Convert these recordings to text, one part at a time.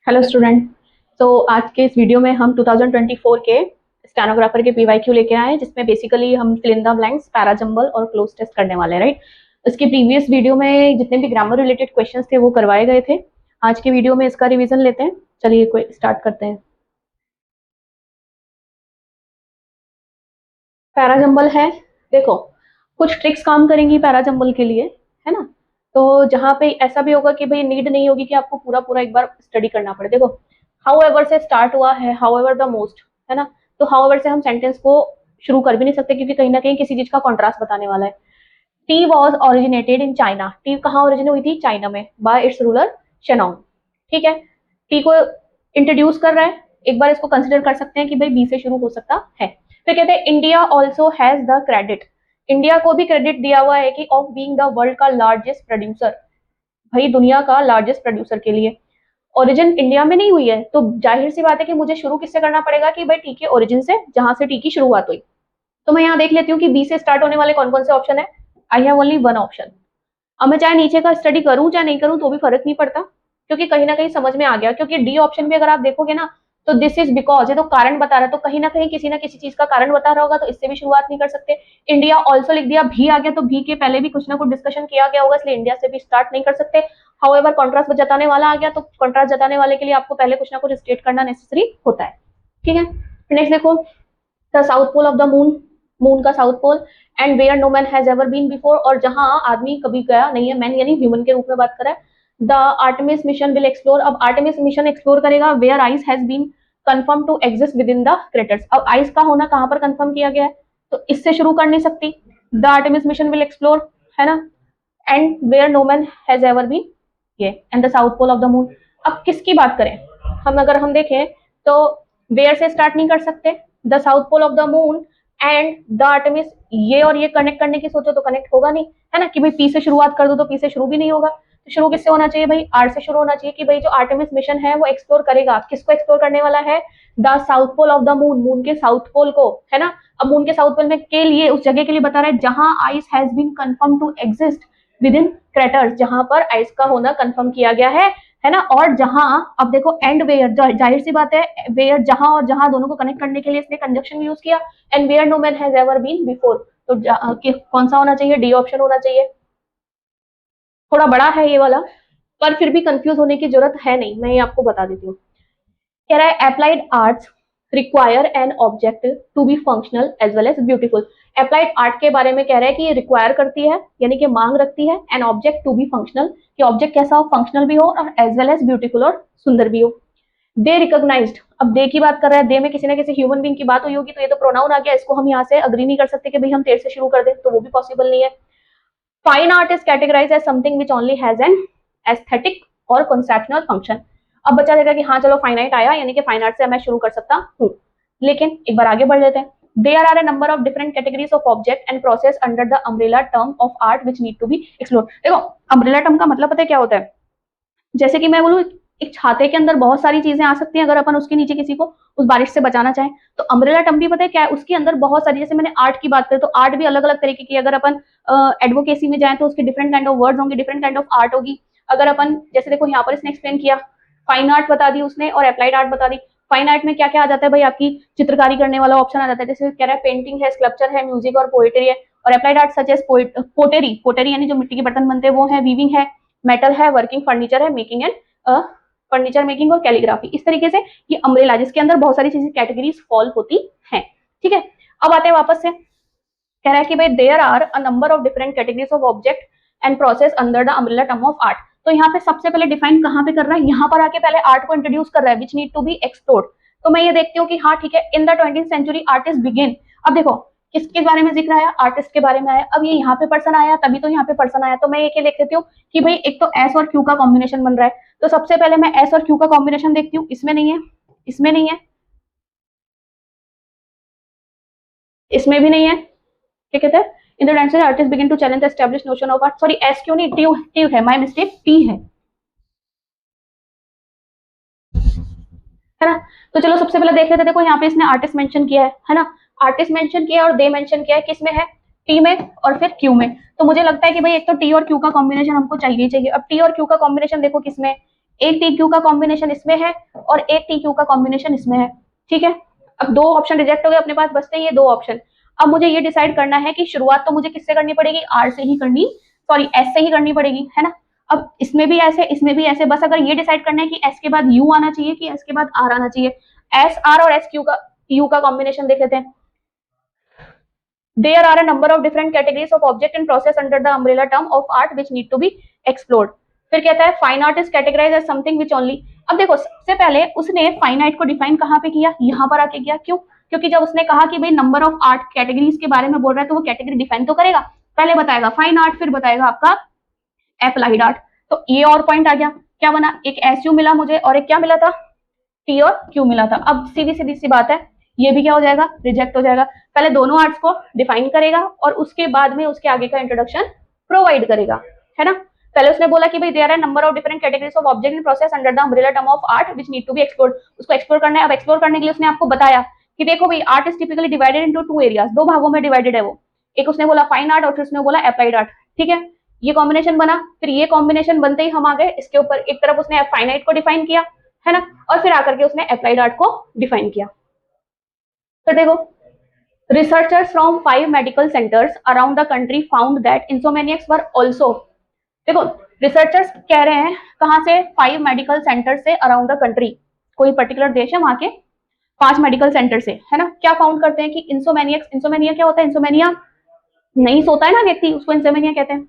Hello student. तो आज के इस वीडियो में हम 2024 के स्टेनोग्राफर के पीवाईक्यू लेके आए हैं, जिसमें बेसिकली हम fill in the blanks, para jumble और क्लोज टेस्ट करने वाले हैं, राइट। इसके प्रीवियस वीडियो में जितने भी ग्रामर रिलेटेड क्वेश्चंस थे वो करवाए गए थे। आज के वीडियो में इसका रिवीजन लेते हैं। चलिए कोई स्टार्ट करते हैं। पैरा जंबल है, देखो कुछ ट्रिक्स काम करेंगी पैरा जंबल के लिए, है ना। तो जहाँ पे ऐसा भी होगा कि भाई नीड नहीं होगी कि आपको पूरा पूरा एक बार स्टडी करना पड़े। देखो हाउ एवर से स्टार्ट हुआ है, हाउ एवर द मोस्ट, है ना। तो हाउ एवर से हम सेंटेंस को शुरू कर भी नहीं सकते, क्योंकि कहीं ना कहीं किसी चीज का कॉन्ट्रास्ट बताने वाला है। T was originated in China. T कहाँ ओरिजिनेट हुई थी? चाइना में, बाय इट्स रूलर शेनोंग। ठीक है, टी को इंट्रोड्यूस कर रहा है, एक बार इसको कंसिडर कर सकते हैं कि भाई बी से शुरू हो सकता है। फिर कहते हैं India also has the credit. India को भी क्रेडिट दिया हुआ है कि ऑफ बीइंग द वर्ल्ड का लार्जेस्ट प्रोड्यूसर, भाई दुनिया का लार्जेस्ट प्रोड्यूसर के लिए। ओरिजिन इंडिया में नहीं हुई है, तो जाहिर सी बात है कि मुझे शुरू किससे करना पड़ेगा कि भाई टी के ओरिजिन से, जहां से टी की शुरुआत हुई। तो मैं यहाँ देख लेती हूँ कि बी से स्टार्ट होने वाले कौन कौन से ऑप्शन है। I have only one option. अब मैं चाहे नीचे का स्टडी करूं चाहे नहीं करूं तो भी फर्क नहीं पड़ता, क्योंकि कहीं ना कहीं समझ में आ गया। क्योंकि डी ऑप्शन भी अगर आप देखोगे ना, तो दिस इज बिकॉज, ये तो कारण बता रहा है, तो कहीं ना कहीं किसी ना किसी चीज का कारण बता रहा होगा, तो इससे भी शुरुआत नहीं कर सकते। इंडिया ऑल्सो लिख दिया, भी आ गया, तो भी के पहले भी कुछ ना कुछ डिस्कशन किया गया होगा, इसलिए इंडिया से भी स्टार्ट नहीं कर सकते। हाउएवर कॉन्ट्रास्ट जताने वाला आ गया, तो कॉन्ट्रास्ट जताने वाले के लिए आपको पहले कुछ ना कुछ स्टेट करना नेसेसरी होता है। ठीक है, नेक्स्ट देखो, the south pole of the moon, moon का south pole, and where no man has ever been before, और जहां आदमी कभी गया नहीं है, मैन यानी ह्यूमन के रूप में बात कर रहा है। The Artemis mission will explore, अब आर्टेमिस मिशन एक्सप्लोर करेगा where ice has been confirm to exist within the craters. अब आइस का होना कहां पर कंफर्म किया गया है, तो इससे शुरू कर नहीं सकती। The Artemis mission will explore, है ना, and where no man has ever been, ये and the south pole of the moon. अब किसकी बात करें हम, अगर हम देखें तो वेयर से स्टार्ट नहीं कर सकते, the south pole of the moon and the Artemis, ये और ये कनेक्ट करने की सोचो तो कनेक्ट होगा नहीं, है ना, कि भाई पी से शुरुआत कर दो तो पी से शुरू भी नहीं होगा। तो शुरू किससे होना चाहिए भाई? आर से शुरू होना चाहिए, कि भाई जो आर्टेमिस मिशन है वो एक्सप्लोर करेगा, किसको एक्सप्लोर करने वाला है? The south pole of the moon, moon के साउथ पोल को, है ना। अब मून के साउथ पोल में के लिए, उस जगह के लिए बता रहा है जहां ice has been confirm to exist within craters, जहां पर आइस का होना कंफर्म किया गया है ना। और जहां, अब देखो एंड वेयर, जाहिर सी बात है वेयर जहां, और जहां दोनों को कनेक्ट करने के लिए इसने कंजक्शन यूज किया, and where no man has ever been before. तो कौन सा होना चाहिए? डी ऑप्शन होना चाहिए। थोड़ा बड़ा है ये वाला, पर फिर भी कंफ्यूज होने की जरूरत है नहीं, मैं ये आपको बता देती हूँ। कह रहा है applied arts require an object to be functional as well as beautiful. Applied art के बारे में कह रहा है कि ये रिक्वायर करती है, यानी कि मांग रखती है, an object to be functional, कि ऑब्जेक्ट कैसा हो? फंक्शनल भी हो और एज वेल एज ब्यूटीफुल, और सुंदर भी हो। दे रिकॉग्नाइज्ड, अब दे की बात कर रहा है, दे में किसी ना किसी ह्यूमन बीइंग की बात हुई होगी, तो ये तो प्रोनाउन आ गया, इसको हम यहाँ से अग्री नहीं कर सकते कि भाई हम तेरे से शुरू कर दें, तो वो भी पॉसिबल नहीं है। Fine art is categorize as something which only has an aesthetic और कंसेप्शनल फंक्शन। अब बच्चा देगा कि हाँ चलो फाइन आर्ट आया, यानी कि फाइन आर्ट से मैं शुरू कर सकता हूँ, लेकिन एक बार आगे बढ़ लेते हैं। There are a number of different categories of object and process under the umbrella term of art which need to be explored। देखो umbrella term का मतलब पता है क्या होता है? जैसे कि मैं बोलूँ, एक छाते के अंदर बहुत सारी चीजें आ सकती हैं, अगर अपन उसके नीचे किसी को उस बारिश से बचाना चाहें, तो अम्ब्रेला टर्म भी पता है क्या है? उसके अंदर बहुत सारी, जैसे मैंने आर्ट की बात करी, तो आर्ट भी अलग अलग तरीके की, अगर अपन एडवोकेसी में जाए तो उसके डिफरेंट काइंड ऑफ वर्ड्स होंगे, डिफरेंट काइंड ऑफ आर्ट होगी। अगर अपन, जैसे देखो यहाँ पर इसने एक्सप्लेन किया, फाइन आर्ट बता दी उसने और अप्लाइड आर्ट बता दी। फाइन आर्ट में क्या क्या आ जाता है भाई? आपकी चित्रकारी करने वाला ऑप्शन आ जाता है, जैसे कह रहा है पेंटिंग है, स्कल्पचर है, म्यूजिक और पोएट्री है। और applied art such as pottery, pottery यानी जो मिट्टी के बर्तन बनते हैं वो है, वीविंग है, मेटल है, वर्किंग फर्नीचर है, मेकिंग एंड फर्नीचर मेकिंग और कैलीग्राफी। इस तरीके से ये अम्ब्रेला, जिसके अंदर बहुत सारी चीजें कैटेगरीज फॉल होती हैं। ठीक है, अब आते हैं वापस से, कह रहा है कि भाई there are a number of different categories of object and process under the umbrella term of art. तो यहाँ पे सबसे पहले डिफाइन कहाँ पे कर रहा है? यहाँ पर आके पहले आर्ट को इंट्रोड्यूस कर रहा है, which need to be explored. तो मैं ये देखती हूँ कि हाँ ठीक है, in the 20th century artist begin. अब देखो किसके बारे में जिक्र आया? आर्टिस्ट के बारे में आया। अब ये यहाँ पे पर्सन आया, तभी तो यहाँ पे पर्सन आया, तो मैं ये क्या लिख देती हूँ कि भाई एक तो एस और क्यू का कॉम्बिनेशन बन रहा है, तो सबसे पहले मैं एस और क्यू का कॉम्बिनेशन देखती हूँ। इसमें नहीं है, इसमें नहीं है, इसमें भी नहीं है। क्या कहते हैं? In the dancer artist begin to challenge the establish notion of art. Sorry, S Q नहीं, टी टी है, माय मिस्टेक, टी है ना। तो चलो सबसे पहले देख लेते हैं। देखो यहाँ पे इसने आर्टिस्ट मेंशन किया है ना, आर्टिस्ट मेंशन किया है और दे मेंशन किया है, किसमें है? टी में और फिर क्यू में। तो मुझे लगता है कि भाई एक तो टी और क्यू का कॉम्बिनेशन हमको चाहिए ही चाहिए। अब टी और क्यू का कॉम्बिनेशन देखो किसमें? एक टी क्यू का कॉम्बिनेशन इसमें है और एक टी क्यू का कॉम्बिनेशन इसमें है, ठीक है। अब दो ऑप्शन रिजेक्ट हो गए, अपने पास बचते हैं ये दो ऑप्शन। अब मुझे ये डिसाइड करना है कि शुरुआत तो मुझे किससे करनी पड़ेगी, आर से ही करनी, सॉरी एस से ही करनी पड़ेगी, है ना। अब इसमें भी ऐसे, इसमें भी ऐसे, बस अगर ये डिसाइड करना है कि एस के बाद यू आना चाहिए कि एस के बाद आर आना चाहिए। एस आर और एस क्यू का यू का कॉम्बिनेशन देख लेते हैं। There are a number of different categories of object and process under the umbrella term of art which need to be explored. फिर कहता है fine art is categorize as something which only. अब देखो सबसे पहले उसने फाइन आर्ट को define कहाँ पे किया, यहाँ पर आके किया। क्यों? क्योंकि जब उसने कहा कि भाई नंबर ऑफ आर्ट कैटेगरीज के बारे में बोल रहा है तो वो कैटेगरी डिफाइन तो करेगा, पहले बताएगा फाइन आर्ट, फिर बताएगा आपका अप्लाइड आर्ट। तो ये और पॉइंट आ गया, क्या बना, एक एस यू मिला मुझे और एक क्या मिला था, टी और क्यू मिला था। अब सीधी सीधी सी बात है, ये भी क्या हो जाएगा, रिजेक्ट हो जाएगा। पहले दोनों आर्ट्स को डिफाइन करेगा और उसके बाद में उसके आगे का इंट्रोडक्शन प्रोवाइड करेगा, है ना। पहले उसने बोला कि भाई there are number of different categories of object and process under the umbrella term of art which need to be explored. उसको एक्सप्लोर करना है। अब एक्सप्लोर करने के लिए उसने आपको बताया कि देखो भाई art is typically divided into two areas, दो भागों में डिवाइडेड है वो। एक उसने बोला फाइन आर्ट और फिर उसने बोला अप्लाइड आर्ट, ठीक है। ये कॉम्बिनेशन बना, फिर ये कॉम्बिनेशन बनते ही हम आ गए इसके ऊपर, एक तरफ उसने फाइन आर्ट को डिफाइन किया, है ना, और फिर आकर के उसने अप्लाइड आर्ट को डिफाइन किया। तो देखो researchers from 5 medical centers around the country found that insomniacs were also, देखो रिसर्चर्स कह रहे हैं कहां से, 5 मेडिकल सेंटर से अराउंड द कंट्री, कोई पर्टिकुलर देश है वहां के 5 मेडिकल सेंटर से, है ना। क्या फाउंड करते हैं कि इंसोमेनियक्स, इंसोमेनिया क्या होता है, इंसोमेनिया नहीं सोता है ना व्यक्ति, उसको इंसोमेनिया कहते हैं।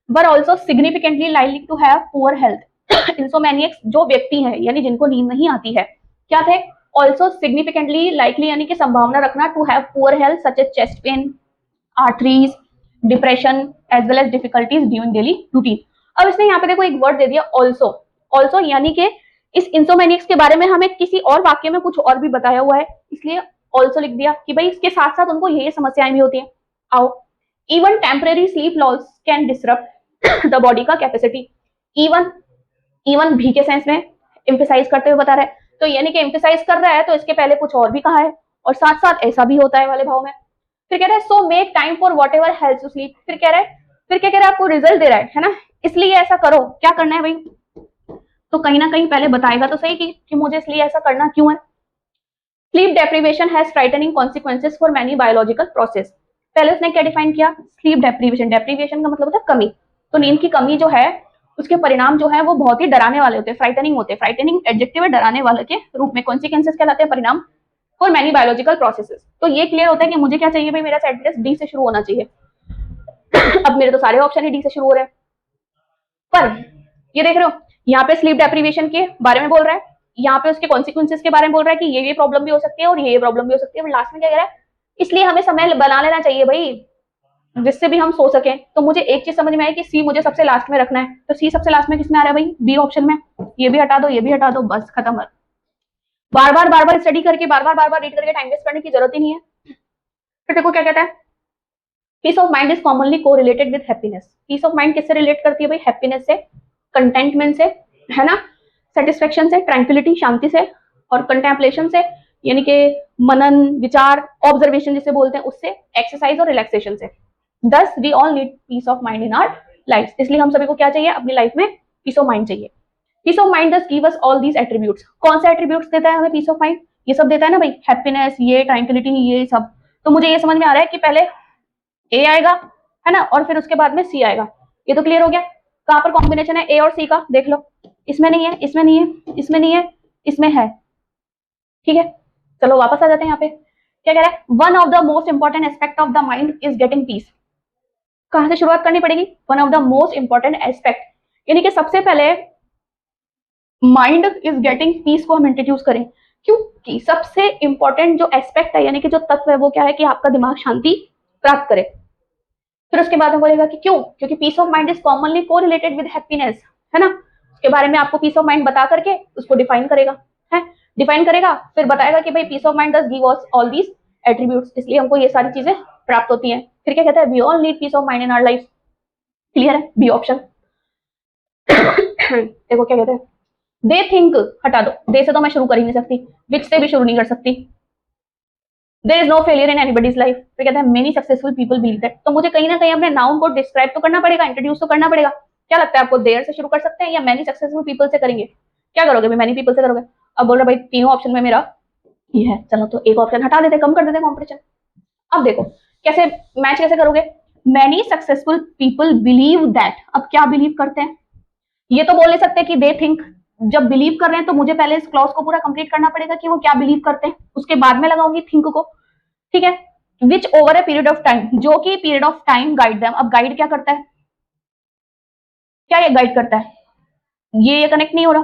Were also significantly likely to have poor health. Insomniacs जो व्यक्ति है यानी जिनको नींद नहीं आती है, क्या थे, ऑल्सो सिग्निफिकेंटली लाइकली यानी कि संभावना रखना to have poor health such as chest pain, arthritis, depression as well as difficulties during daily routine. अब इसने यहाँ पे देखो एक वर्ड दे दिया ऑल्सो, ऑल्सो यानी कि इस इंसोमेनियक्स के बारे में हमें किसी और वाक्य में कुछ और भी बताया हुआ है, इसलिए ऑल्सो लिख दिया कि भाई इसके साथ साथ उनको ये समस्याएं भी होती हैं। आओ, even temporary sleep loss can disrupt the body का कैपेसिटी। इवन, इवन भी के सेंस में एम्फेसाइज करते हुए बता रहा है, तो यानी कि एम्फेसाइज कर रहा है तो इसके पहले कुछ और भी कहा है और साथ साथ ऐसा भी होता है वाले भाव में। फिर कह रहा है so make time for what ever helps you sleep. फिर कह रहा है, फिर क्या कह रहा है, आपको रिजल्ट दे रहा है ना, इसलिए ऐसा करो। क्या करना है भाई, तो कहीं ना कहीं पहले बताएगा तो सही कि मुझे इसलिए ऐसा करना क्यों है। Sleep deprivation has frightening consequences for many biological process. पहले उसने क्या डिफाइन किया, स्लीप डेप्रीवेशन, डेप्रीवेशन का मतलब होता है कमी, तो नींद की कमी जो है उसके परिणाम जो है वो बहुत ही डराने वाले होते हैं, फ्राइटनिंग होते हैं। फ्राइटनिंग एडजेक्टिव है डराने वाले के रूप में, कॉन्सिक्वेंसेस कहलाते हैं परिणाम फॉर मेनी बायोलॉजिकल प्रोसेसेस। तो ये क्लियर होता है कि मुझे क्या चाहिए भाई, मेरा सेट टेस्ट डी से शुरू होना चाहिए। अब मेरे तो सारे ऑप्शन ही डी से शुरू हो रहे हैं, पर ये देख रहे हो यहाँ पे स्लीप डेप्रीवेशन के बारे में बोल रहा है, यहाँ पे उसके कॉन्सिक्वेंसेस के बारे में बोल रहा है कि ये प्रॉब्लम भी हो सकती है और ये प्रॉब्लम भी हो सकती है, और लास्ट में क्या कह रहा है, इसलिए हमें समय बना लेना चाहिए भाई जिससे भी हम सो सकें। तो मुझे एक चीज समझ में आई कि सी मुझे सबसे लास्ट में रखना है, तो सी सबसे लास्ट में किसमें आ रहा है भाई, बी ऑप्शन में। ये भी हटा दो, ये भी हटा दो, बस खत्म। बार बार स्टडी करके बार बार रीड करके टाइम वेस्ट करने की जरूरत ही नहीं है। फिर देखो क्या कहता है, peace of mind is commonly correlated with happiness. Peace of mind किससे रिलेट करती है भाई, हैप्पीनेस से, कंटेंटमेंट से, है ना, सेटिस्फेक्शन से, ट्रैंक्विलिटी शांति से, और कंटेम्पलेशन से यानी कि मनन विचार, ऑब्जर्वेशन जिसे बोलते हैं उससे, एक्सरसाइज और रिलैक्सेशन से। Thus we all need peace of mind in our lives। इसलिए हम सभी को क्या चाहिए अपनी लाइफ में, पीस ऑफ माइंड चाहिए। Peace of mind does give us all these attributes। कौन से एट्रीब्यूट्स देता है हमें पीस ऑफ माइंड, ये सब देता है ना भाई, हैप्पीनेस, ये ट्रैंक्विलिटी, ये सब। तो मुझे ये समझ में आ रहा है कि पहले ए आएगा, है ना, और फिर उसके बाद में सी आएगा। ये तो क्लियर हो गया। कहां पर कॉम्बिनेशन है ए और सी का, देख लो, इसमें नहीं है, इसमें नहीं है, इसमें नहीं है, इसमें है, ठीक है। चलो वापस आ जाते हैं यहाँ पे, क्या कह रहा है, one of the most important aspect of the mind is getting peace. कहां से शुरुआत करनी पड़ेगी, one of the most important aspect, यानी कि सबसे पहले माइंड इज गेटिंग पीस को हम इंट्रोड्यूस करें, क्योंकि सबसे इंपॉर्टेंट जो एस्पेक्ट है यानी कि जो तत्व है वो क्या है कि आपका दिमाग शांति प्राप्त करे। फिर उसके बाद में बोलेगा कि क्यों, क्योंकि peace of mind is commonly correlated with happiness, है ना। उसके बारे में आपको पीस ऑफ माइंड बता करके उसको डिफाइन करेगा, है, डिफाइन करेगा, फिर बताएगा कि भाई peace of mind does give us all these attributes, इसलिए हमको ये सारी चीजें प्राप्त होती हैं। फिर क्या कहता है, we all need peace of mind in our life. Clear है, बी ऑप्शन। देखो क्या कहते हैं, दे थिंक, हटा दो, दे से तो मैं शुरू कर ही नहीं सकती, विच से भी शुरू नहीं कर सकती। There is no failure in anybody's life. फिर कहता है many successful people believe that. तो मुझे कहीं ना कहीं अपने नाउन को डिस्क्राइब तो करना पड़ेगा, इंट्रोड्यूस तो करना पड़ेगा। क्या लगता है आपको, देयर से शुरू कर सकते हैं या मेनी सक्सेसफुल पीपल से करेंगे, क्या करोगे भाई, मैनी पीपल से करोगे। अब बोल रहे भाई तीनों ऑप्शन में मेरा ये है, चलो तो एक ऑप्शन हटा देते, कम कर देते कंपटीशन। अब देखो कैसे मैच कैसे करोगे, many successful people believe that, अब क्या बिलीव करते हैं, ये तो बोल नहीं सकते कि दे थिंक, जब बिलीव कर रहे हैं तो मुझे पहले इस क्लॉज को पूरा कंप्लीट करना पड़ेगा कि वो क्या बिलीव करते हैं, उसके बाद में लगाऊंगी थिंक को, ठीक है। विच over a period of time, जो कि period of time guide them, अब गाइड क्या करता है, क्या ये गाइड करता है, ये कनेक्ट नहीं हो रहा।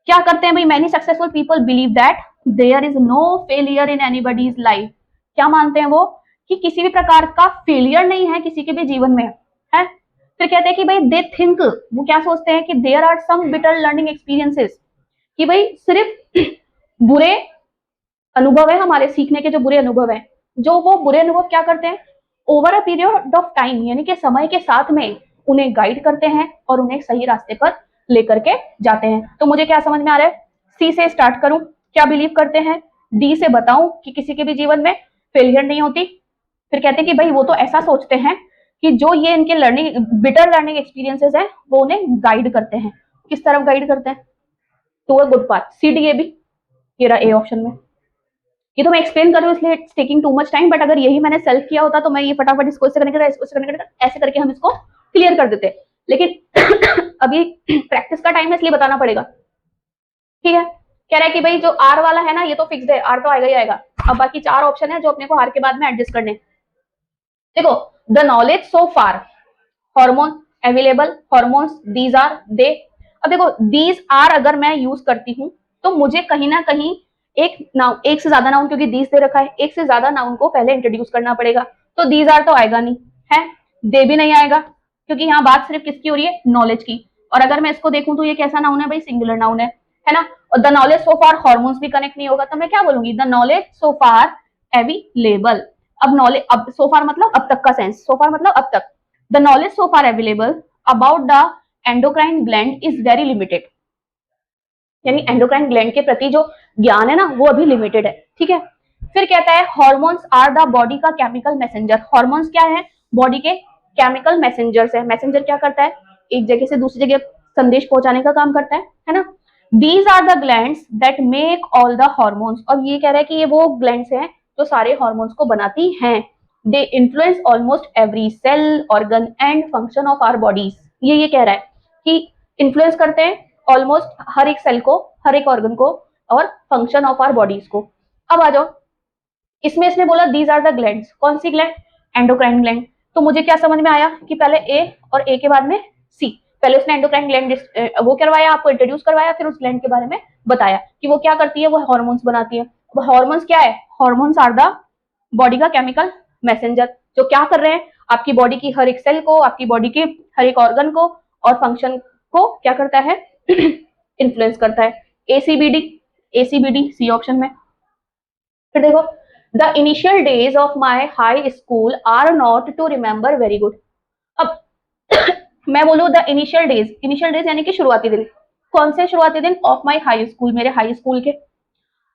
क्या करते हैं भाई, many successful people believe that there is no failure in anybody's life, क्या मानते हैं वो, कि किसी भी प्रकार का फेलियर नहीं है किसी के भी जीवन में है। फिर कहते हैं कि भाई दे थिंक, वो क्या सोचते हैं कि there are some bitter learning experiences, कि भाई सिर्फ बुरे अनुभव है हमारे, सीखने के जो बुरे अनुभव हैं, जो वो बुरे अनुभव क्या करते हैं, over a period of time, यानी कि समय के साथ में उन्हें गाइड करते हैं और उन्हें सही रास्ते पर लेकर के जाते हैं। तो मुझे क्या समझ में आ रहा है, सी से स्टार्ट करूं, क्या बिलीव करते हैं, डी से बताऊं कि किसी के भी जीवन में फेलियर नहीं होती, फिर कहते हैं कि भाई वो तो ऐसा सोचते हैं कि जो ये इनके लर्निंग बिटर लर्निंग एक्सपीरियंसेस है वो उन्हें गाइड करते हैं, किस तरफ गाइड करते हैं, to a good path, C D A B, ये रहा ए ऑप्शन में। ये तो मैं एक्सप्लेन कर रही हूँ इसलिए it's taking too much time, but अगर यही मैंने सेल्फ किया होता तो मैं ये फटाफट इसको इससे कनेक्ट इसको कनेक्ट ऐसे करके हम इसको क्लियर कर देते, लेकिन अभी प्रैक्टिस का टाइम है इसलिए बताना पड़ेगा, ठीक है। कह रहा है कि भाई जो आर वाला है ना ये तो फिक्स्ड है, आर तो आएगा ही आएगा, अब बाकी चार ऑप्शन है जो अपने को आर के बाद में एडजस्ट करने। देखो the knowledge so far, hormone available, hormones these are they, अब देखो दीज आर अगर मैं यूज करती हूँ तो मुझे कहीं ना कहीं एक नाउन, एक से ज्यादा नाउन, क्योंकि दीज दे रखा है, एक से ज्यादा नाउन को पहले इंट्रोड्यूस करना पड़ेगा, तो दीज आर तो आएगा नहीं है, दे भी नहीं आएगा, क्योंकि यहाँ बात सिर्फ किसकी हो रही है, नॉलेज की। और अगर मैं इसको देखूं तो ये कैसा नाउन है भाई, सिंगुलर नाउन है ना। और the knowledge so far hormones भी कनेक्ट नहीं होगा, तो मैं क्या बोलूंगी, the knowledge so far available. अब नॉलेज, अब सो फार मतलब अब तक का सेंस, सो फार मतलब अब तक, the knowledge so far available about the endocrine gland is very limited, यानी एंडोक्राइन ग्लैंड के प्रति जो ज्ञान है ना वो अभी लिमिटेड है, ठीक है। फिर कहता है हॉर्मोन्स आर द बॉडी का केमिकल मैसेंजर, हॉर्मोन्स क्या है, बॉडी के केमिकल मैसेंजर्स है, मैसेंजर क्या करता है, एक जगह से दूसरी जगह संदेश पहुंचाने का काम करता है ना। These are the glands that make all the hormones, और ये कह रहा है कि ये वो ग्लैंड्स हैं जो सारे हॉर्मोन्स को बनाती हैं, they influence almost every cell organ and function of our bodies, ये कह रहा है कि इन्फ्लुएंस करते हैं ऑलमोस्ट हर एक सेल को, हर एक ऑर्गन को और फंक्शन ऑफ आवर बॉडीज को। अब आ जाओ, इसमें इसने बोला दीज आर द ग्लैंड्स, कौन सी ग्लैंड, एंडोक्राइन ग्लैंड, तो मुझे क्या समझ में आया कि पहले ए और ए के बाद में सी, पहले उसने एंडोक्राइन ग्लैंड वो करवाया, आपको इंट्रोड्यूस करवाया, फिर उस ग्लैंड के बारे में बताया कि वो क्या करती है, वो हार्मोन्स बनाती है। हार्मोन्स क्या है, हार्मोन्स आर द बॉडी का केमिकल मैसेंजर, जो क्या कर रहे हैं, आपकी बॉडी की हर एक सेल को, आपकी बॉडी के हर एक ऑर्गन को और फंक्शन को क्या करता है, इन्फ्लुएंस करता है। एसीबीडी, एसीबीडी सी ऑप्शन में। फिर देखो the initial days of my high school are not to remember very good, अब मैं बोलू the initial days, initial days यानी कि शुरुआती दिन, कौन से शुरुआती दिन, ऑफ माई हाई स्कूल, मेरे हाई स्कूल के,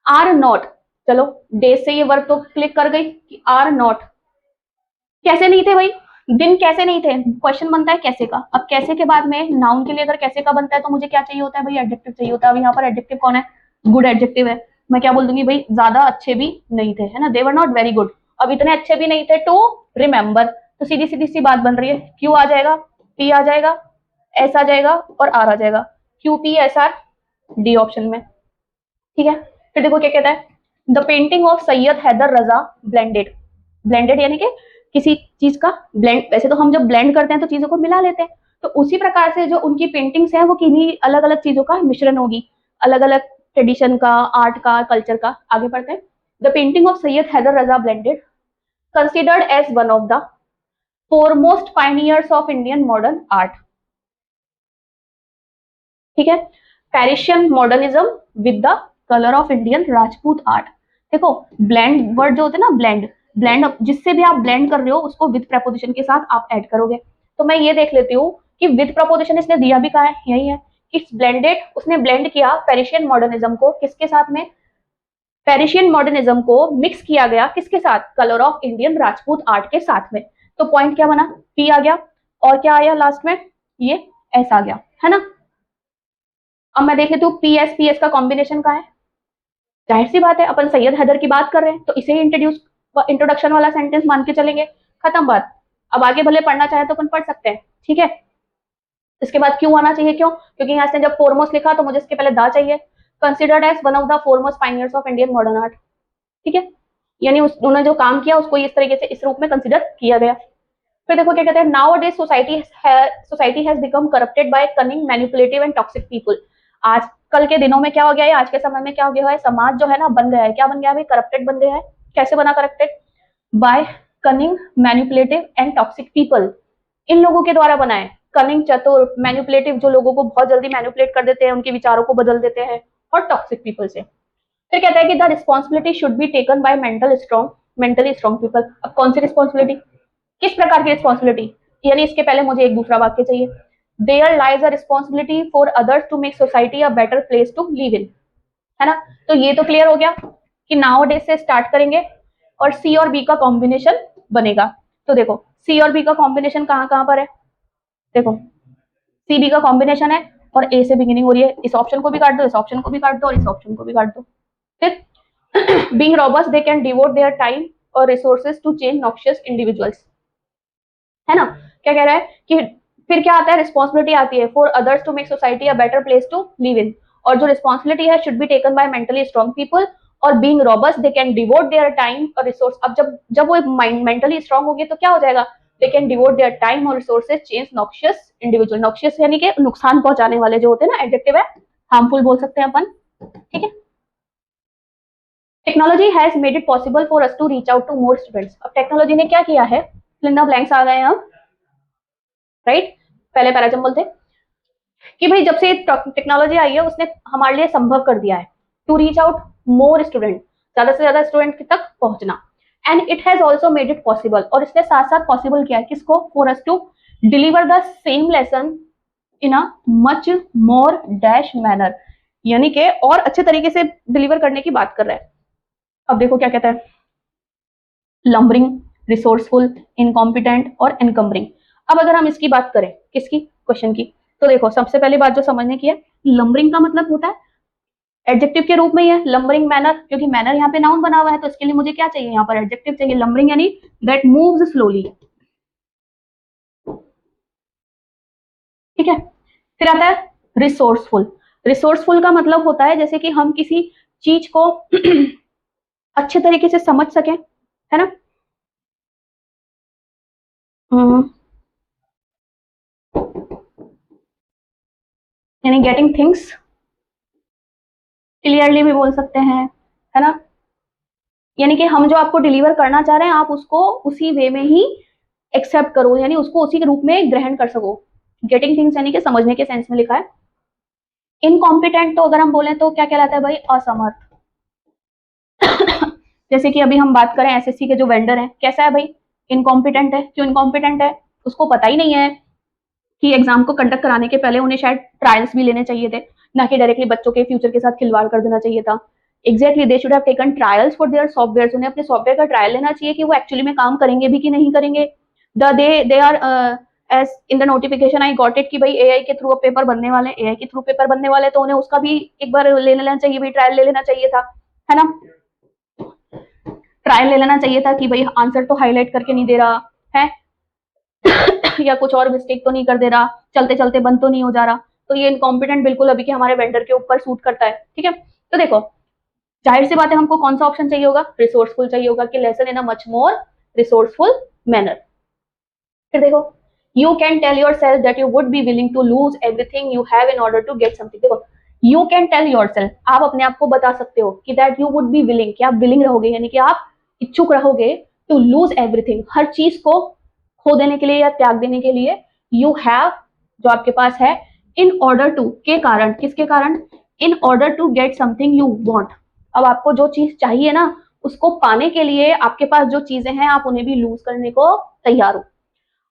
आर नॉट, चलो डेज से ये वर्ब तो क्लिक कर गई कि आर नॉट, कैसे नहीं थे भाई, दिन कैसे नहीं थे, क्वेश्चन बनता है कैसे का, अब कैसे के बाद में नाउन के लिए अगर कैसे का बनता है तो मुझे क्या चाहिए होता है भाई, एडजेक्टिव चाहिए होता है। अब यहाँ पर एडजेक्टिव कौन है, गुड एडजेक्टिव है, मैं क्या बोल दूंगी भाई, ज्यादा अच्छे भी नहीं थे, है ना, दे वर नॉट वेरी गुड, अब इतने अच्छे भी नहीं थे टू रिमेम्बर, तो सीधी सीधी सी बात बन रही है, क्यू आ जाएगा, पी आ जाएगा, एस आ जाएगा और आर आ जाएगा, Q P S R D option में, ठीक है। फिर देखो क्या कहता है, the painting of Syed Haider Raza blended, blended यानी कि किसी चीज का ब्लेंड, वैसे तो हम जब ब्लेंड करते हैं तो चीजों को मिला लेते हैं, तो उसी प्रकार से जो उनकी पेंटिंग्स हैं वो किन्हीं अलग अलग चीजों का मिश्रण होगी, अलग अलग ट्रेडिशन का, आर्ट का, कल्चर का। आगे पढ़ते हैं, the painting of Syed Haider Raza blended considered as one of the foremost pioneers of Indian modern art, ठीक है, Parisian modernism with the colour of Indian Rajput art. देखो ब्लेंड वर्ड जो होते हैं ना, ब्लेंड, ब्लेंड जिससे भी आप ब्लेंड कर रहे हो उसको विद प्रपोजिशन के साथ आप ऐड करोगे, तो मैं ये देख लेती हूँ कि विद प्रपोजिशन इसने दिया भी कहा है, यही है कि ब्लेंडेड, उसने ब्लेंड किया पेरिशियन मॉडर्निज्म को किसके साथ में, पेरिशियन मॉडर्निज्म को मिक्स किया गया किसके साथ, colour of Indian Rajput art के साथ में, तो पॉइंट क्या बना, पी आ गया और क्या आया लास्ट में, ये एस आ गया, है ना। अब मैं देख लेती हूँ पीएस का कॉम्बिनेशन का है, जाहिर सी बात है अपन सैयद हैदर की बात कर रहे हैं तो इसे ही इंट्रोडक्शन वाला सेंटेंस मान के चलेंगे, खत्म बात। अब आगे भले पढ़ना चाहे तो अपन पढ़ सकते हैं, ठीक है। इसके बाद क्यों आना चाहिए, क्यों, क्योंकि यहाँ से जब फोरमोस्ट लिखा तो मुझे इसके पहले दा चाहिए। Considered as one of the foremost pioneers of Indian modern art, ठीक है, यानी उन्होंने जो काम किया उसको इस तरीके से इस रूप में कंसिडर किया गया। फिर देखो क्या कहते हैं, nowadays society has become corrupted by cunning, manipulative and toxic people. आजकल के दिनों में क्या हो गया है, आज के समय में क्या हो गया है, समाज जो है ना बन गया है, क्या बन गया है, करप्टेड बन गया है। कैसे बना corrupted, by cunning, manipulative and toxic people, इन लोगों के द्वारा बना है। कनिंग, चतुर, मैनिपुलेटिव, जो लोगों को बहुत जल्दी मैनिपुलेट कर देते हैं, उनके विचारों को बदल देते हैं, और टॉक्सिक पीपल से। फिर कहता है कि the responsibility should be taken by mentally strong people. अब कौन सी रिस्पॉन्सिबिलिटी, किस प्रकार की रिस्पॉन्सिबिलिटी, यानी इसके पहले मुझे एक दूसरा वाक्य चाहिए, there lies a responsibility for others to make society a better place to live in, है ना। तो ये तो क्लियर हो गया कि नाउ डेज से स्टार्ट करेंगे और सी और बी का कॉम्बिनेशन बनेगा। तो देखो सी और बी का कॉम्बिनेशन कहाँ कहाँ पर है, देखो सी बी का कॉम्बिनेशन है और ए से बिगिनिंग हो रही है, इस ऑप्शन को भी काट दो, इस ऑप्शन को भी काट दो और इस ऑप्शन को भी काट दो। फिर being robust they can devote their time और resources to change noxious individuals, है ना। क्या कह रहा है कि फिर क्या आता है, रिस्पॉन्सिबिलिटी आती है for others to make society a better place to live in, और जो रिस्पॉन्सिबिलिटी है should be taken by mentally strong people, और being robust they can devote their time और रिसोर्स। अब जब वो मेंटली स्ट्रॉन्ग होगी तो क्या हो जाएगा, they can devote their time और resources change noxious individual, noxious यानी कि नुकसान पहुंचाने वाले जो होते हैं ना, एडजेक्टिव है, हार्मफुल बोल सकते हैं अपन, ठीक है। Technology has made it possible for us to reach out to more students. अब टेक्नोलॉजी ने क्या किया है, फिल इन द ब्लैंक्स आ गए हैं हम, राइट। पहले पैराजम्बल थे कि भाई जब से टेक्नोलॉजी आई है उसने हमारे लिए संभव कर दिया है to reach out more student, ज्यादा से ज्यादा स्टूडेंट तक पहुंचना। And it has also made it possible, और इसने साथ साथ पॉसिबल किया है किसको, for us to deliver the same lesson in a much more dash manner, यानी कि और अच्छे तरीके से डिलीवर करने की बात कर रहा है। अब देखो क्या कहता है, लंबरिंग, रिसोर्सफुल, इनकॉम्पिटेंट और इनकम्बरिंग। अब अगर हम इसकी बात करें, किसकी, क्वेश्चन की, तो देखो सबसे पहली बात जो समझने की है, लंबरिंग का मतलब होता है एडजेक्टिव के रूप में ही है, लंबरिंग मैनर, क्योंकि मैनर यहाँ पे नाउन बना हुआ है तो इसके लिए मुझे क्या चाहिए, यहाँ पर एडजेक्टिव चाहिए, लंबरिंग यानी दैट मूव्स स्लोली, ठीक है। फिर आता है रिसोर्सफुल, रिसोर्सफुल का मतलब होता है जैसे कि हम किसी चीज को अच्छे तरीके से समझ सकें, है ना। यानी गेटिंग थिंग्स क्लियरली भी बोल सकते हैं, है ना। यानी कि हम जो आपको डिलीवर करना चाह रहे हैं आप उसको उसी वे में ही एक्सेप्ट करो, यानी उसको उसी के रूप में ग्रहण कर सको। गेटिंग थिंग्स यानी कि समझने के सेंस में लिखा है। इनकॉम्पिटेंट तो अगर हम बोले तो क्या कहलाता है भाई, असमर्थ। जैसे कि अभी हम बात करें एसएससी के जो वेंडर हैं, कैसा है भाई, इनकॉम्पिटेंट है। क्यों इनकॉम्पिटेंट है, उसको पता ही नहीं है कि एग्जाम को कंडक्ट कराने के पहले उन्हें शायद ट्रायल्स भी लेने चाहिए थे, ना कि डायरेक्टली बच्चों के फ्यूचर के साथ खिलवाड़ कर देना चाहिए था। Exactly they should have taken trials for their software, उन्हें अपने सॉफ्टवेयर का ट्रायल लेना चाहिए कि वो एक्चुअली में काम करेंगे भी कि नहीं करेंगे। They are as in the notification I got it कि भाई एआई के थ्रू पेपर बनने वाले, एआई के थ्रू पेपर बनने वाले, तो उन्हें उसका भी एक बार ले लेना चाहिए, भी ट्रायल ले लेना चाहिए था, है ना। ट्रायल ले लेना चाहिए था कि भाई आंसर तो हाईलाइट करके नहीं दे रहा है या कुछ और मिस्टेक तो नहीं कर दे रहा, चलते चलते बंद तो नहीं हो जा रहा। तो ये इनकॉम्पिटेंट बिल्कुल अभी के हमारे वेंडर के ऊपर सूट करता है, ठीक है। तो देखो जाहिर सी बात है हमको कौन सा ऑप्शन चाहिए होगा, रिसोर्सफुल चाहिए होगा कि lesson in a much more resourceful manner. फिर देखो you can tell yourself that you would be willing to lose everything you have in order to get something. देखो you can tell yourself, आप अपने आप को बता सकते हो कि that you would be willing, कि आप विलिंग रहोगे, यानी कि आप इच्छुक रहोगे टू लूज एवरीथिंग, हर चीज को खो देने के लिए या त्याग देने के लिए, यू हैव जो आपके पास है, इन ऑर्डर टू के कारण, किसके कारण, in order to get something you want. अब आपको जो चीज चाहिए ना उसको पाने के लिए आपके पास जो चीजें हैं आप उन्हें भी लूज करने को तैयार हो।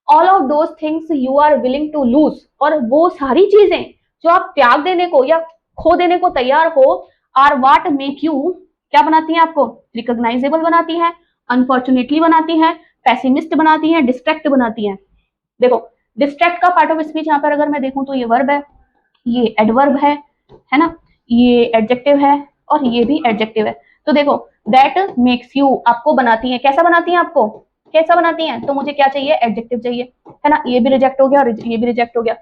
All of those things you are willing to lose, और वो सारी चीजें जो आप त्याग देने को या खो देने को तैयार हो, आर वाट मेक यू, क्या बनाती हैं आपको, रिकॉग्नाइजेबल बनाती है, अनफॉर्चुनेटली बनाती है, पैसिमिस्ट बनाती है, डिस्ट्रैक्ट बनाती है। देखो डिस्ट्रैक्ट का पार्ट ऑफ स्पीच यहाँ पर अगर मैं देखूं तो ये वर्ब है, ये एडवर्ब है, है ना, ये एडजेक्टिव है और ये भी एडजेक्टिव है। तो देखो दैट मेक्स यू आपको बनाती है, कैसा बनाती है, आपको कैसा बनाती है, तो मुझे क्या चाहिए, एडजेक्टिव चाहिए, है ना, ये भी रिजेक्ट हो गया और ये भी रिजेक्ट हो गया।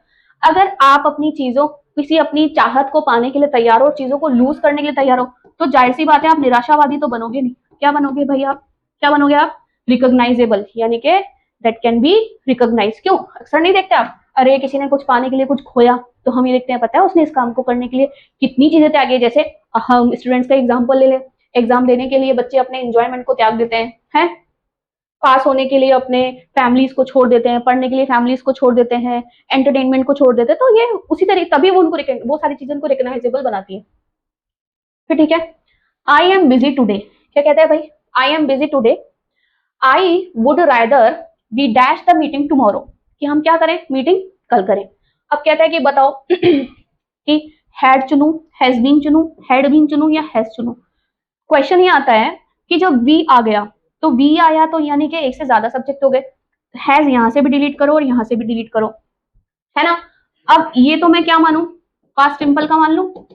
अगर आप अपनी चीजों, किसी अपनी चाहत को पाने के लिए तैयार हो और चीजों को लूज करने के लिए तैयार हो, तो जाहिर सी बात है आप निराशावादी तो बनोगे नहीं। क्या बनोगे भाई आप, क्या बनोगे आप, रिकॉग्नाइजेबल, यानी कि दैट कैन बी रिकॉग्नाइज। क्यों, अक्सर नहीं देखते आप, अरे किसी ने कुछ पाने के लिए कुछ खोया तो हम ये देखते हैं, पता है उसने इस काम को करने के लिए कितनी चीजें त्यागी है। जैसे हम स्टूडेंट्स का एग्जाम्पल ले लें, एग्जाम देने के लिए बच्चे अपने एंजॉयमेंट को त्याग देते हैं, पास होने के लिए अपने फैमिलीज को छोड़ देते हैं, पढ़ने के लिए फैमिलीज को छोड़ देते हैं, एंटरटेनमेंट को छोड़ देते हैं, तो ये उसी तरीके तभी वो उनको वो सारी चीजें उनको रिकॉग्नाइजेबल बनाती है। फिर ठीक है, आई एम बिजी टूडे, क्या कहता है भाई, I am busy today, I would rather we dash the meeting tomorrow, कि हम क्या करें, मीटिंग कल करें। अब कहता है कि बताओ कि हैड चुनू, हैज बीन चुनू, हैड बीन चुनू या हैज चुनू। क्वेश्चन ये आता है कि जब वी आ गया तो वी आया तो यानी कि एक से ज्यादा सब्जेक्ट हो गए, हैज यहां से भी डिलीट करो और यहां से भी डिलीट करो, है ना। अब ये तो मैं क्या मानू, पास्ट सिंपल का मान लू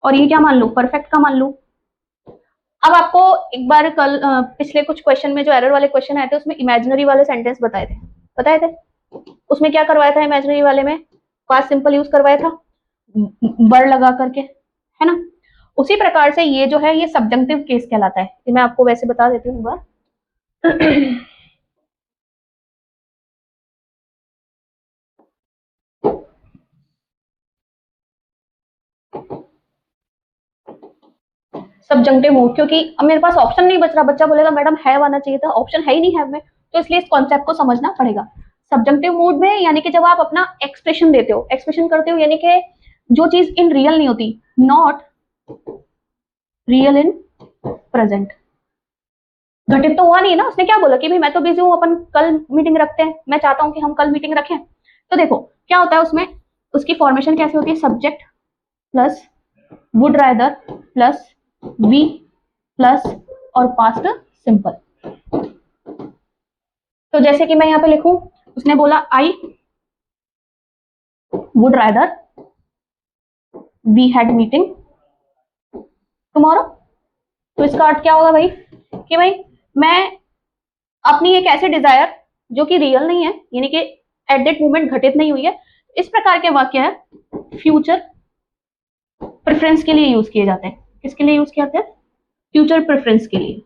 और ये क्या मान लू, परफेक्ट का मान लू। अब आपको एक बार कल पिछले कुछ क्वेश्चन में जो एरर वाले क्वेश्चन आए थे उसमें इमेजिनरी वाले सेंटेंस बताए थे, उसमें क्या करवाया था, इमेजिनरी वाले में पास्ट सिंपल यूज करवाया था बर लगा करके, है ना। उसी प्रकार से ये जो है ये सब्जंक्टिव केस कहलाता है, ये मैं आपको वैसे बता देती हूँ एक बार। सब्जंक्टिव मूड, क्योंकि अब मेरे पास ऑप्शन नहीं बच रहा, बच्चा बोलेगा मैडम हैव आना चाहिए था, ऑप्शन है ही नहीं हैव में, तो इसलिए इस कॉन्सेप्ट को समझना पड़ेगा। सब्जंक्टिव मूड में यानी कि जब आप अपना एक्सप्रेशन देते हो, एक्सप्रेशन करते हो, यानी कि जो चीज इन रियल नहीं होती, नॉट रियल इन प्रेजेंट, घटित तो हुआ नहीं है ना, उसने क्या बोला कि भाई मैं तो बिजी हूँ, अपन कल मीटिंग रखते हैं, मैं चाहता हूं कि हम कल मीटिंग रखें। तो देखो क्या होता है उसमें, उसकी फॉर्मेशन कैसे होती है, subject plus would rather plus we plus और पास्ट सिंपल। तो जैसे कि मैं यहाँ पे लिखूं, उसने बोला I would rather we had meeting tomorrow, तो इसका अर्थ क्या होगा भाई, कि भाई मैं अपनी एक ऐसी डिजायर जो कि रियल नहीं है, यानी कि एट दैट मोमेंट घटित नहीं हुई है, इस प्रकार के वाक्य है फ्यूचर प्रेफरेंस के लिए यूज किए जाते हैं। किसके लिए यूज किए जाते हैं, फ्यूचर प्रेफरेंस के लिए,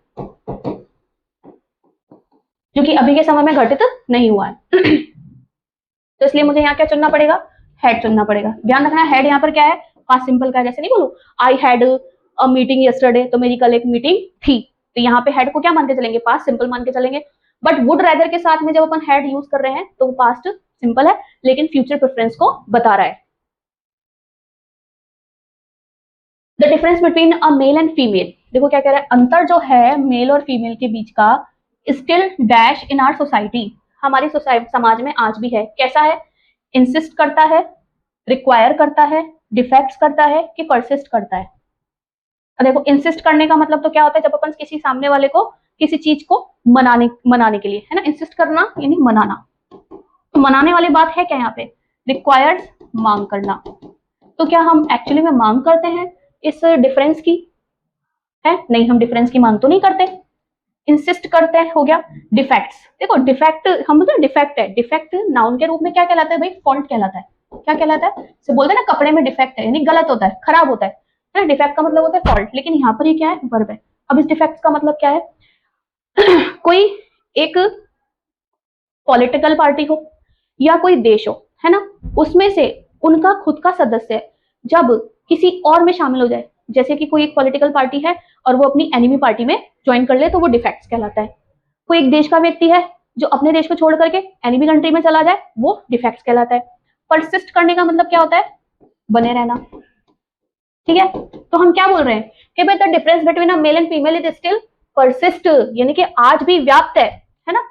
जो कि अभी के समय में घटित नहीं हुआ है। तो इसलिए मुझे यहाँ क्या चुनना पड़ेगा, हैड चुनना पड़ेगा। ध्यान रखना हैड यहाँ पर क्या है, पास्ट सिंपल का, जैसे नहीं बोलूं I had a meeting yesterday, तो मेरी कल एक मीटिंग थी, तो यहाँ पे हैड को क्या मान के चलेंगे, पास्ट सिंपल मान के चलेंगे। बट वुड रादर के साथ में जब अपन हैड यूज कर रहे हैं तो वो पास्ट सिंपल है लेकिन फ्यूचर प्रेफरेंस को बता रहा है। The difference between a male and female, देखो क्या कह रहा है, अंतर जो है मेल और फीमेल के बीच का, still dash in our society, हमारी सोसाइटी समाज में आज भी है, कैसा है, इंसिस्ट करता है, रिक्वायर करता है, डिफेक्ट्स करता है कि परसिस्ट करता है। देखो इंसिस्ट करने का मतलब तो क्या होता है, जब अपन किसी सामने वाले को किसी चीज को मनाने के लिए, है ना, इंसिस्ट करना यानी मनाना, तो मनाने वाली बात है क्या यहाँ पे, रिक्वायर्ड, मांग करना। तो क्या हम एक्चुअली में मांग करते हैं इस डिफरेंस की, है नहीं, हम डिफरेंस की मांग तो नहीं करते, इंसिस्ट करते हैं, हो गया। डिफेक्ट्स, देखो डिफेक्ट हम बोलते हैं डिफेक्ट है, डिफेक्ट नाउन के रूप में क्या कहलाता है भाई, फॉल्ट कहलाता है। क्या कहलाता है, से बोलते हैं ना कपड़े में डिफेक्ट है यानी गलत होता है, खराब होता है ना, डिफेक्ट का मतलब होता है फॉल्ट, लेकिन यहाँ पर ये क्या है, वर्ब है। अब इस डिफेक्ट का मतलब क्या है, कोई एक पॉलिटिकल पार्टी हो या कोई देश हो, है ना, उसमें से उनका खुद का सदस्य जब किसी और में शामिल हो जाए, जैसे कि कोई एक पॉलिटिकल पार्टी है और वो अपनी एनिमी पार्टी में ज्वाइन कर ले, तो वो डिफेक्ट्स कहलाता है। कोई एक देश का व्यक्ति है जो अपने देश को छोड़ करके एनिमी कंट्री में चला जाए, वो डिफेक्ट्स कहलाता है। परसिस्ट करने का मतलब क्या होता है, बने रहना, ठीक है। तो हम क्या बोल रहे हैं कि भाई the difference between a male and female is still persist, यानी कि आज भी व्याप्त है ना,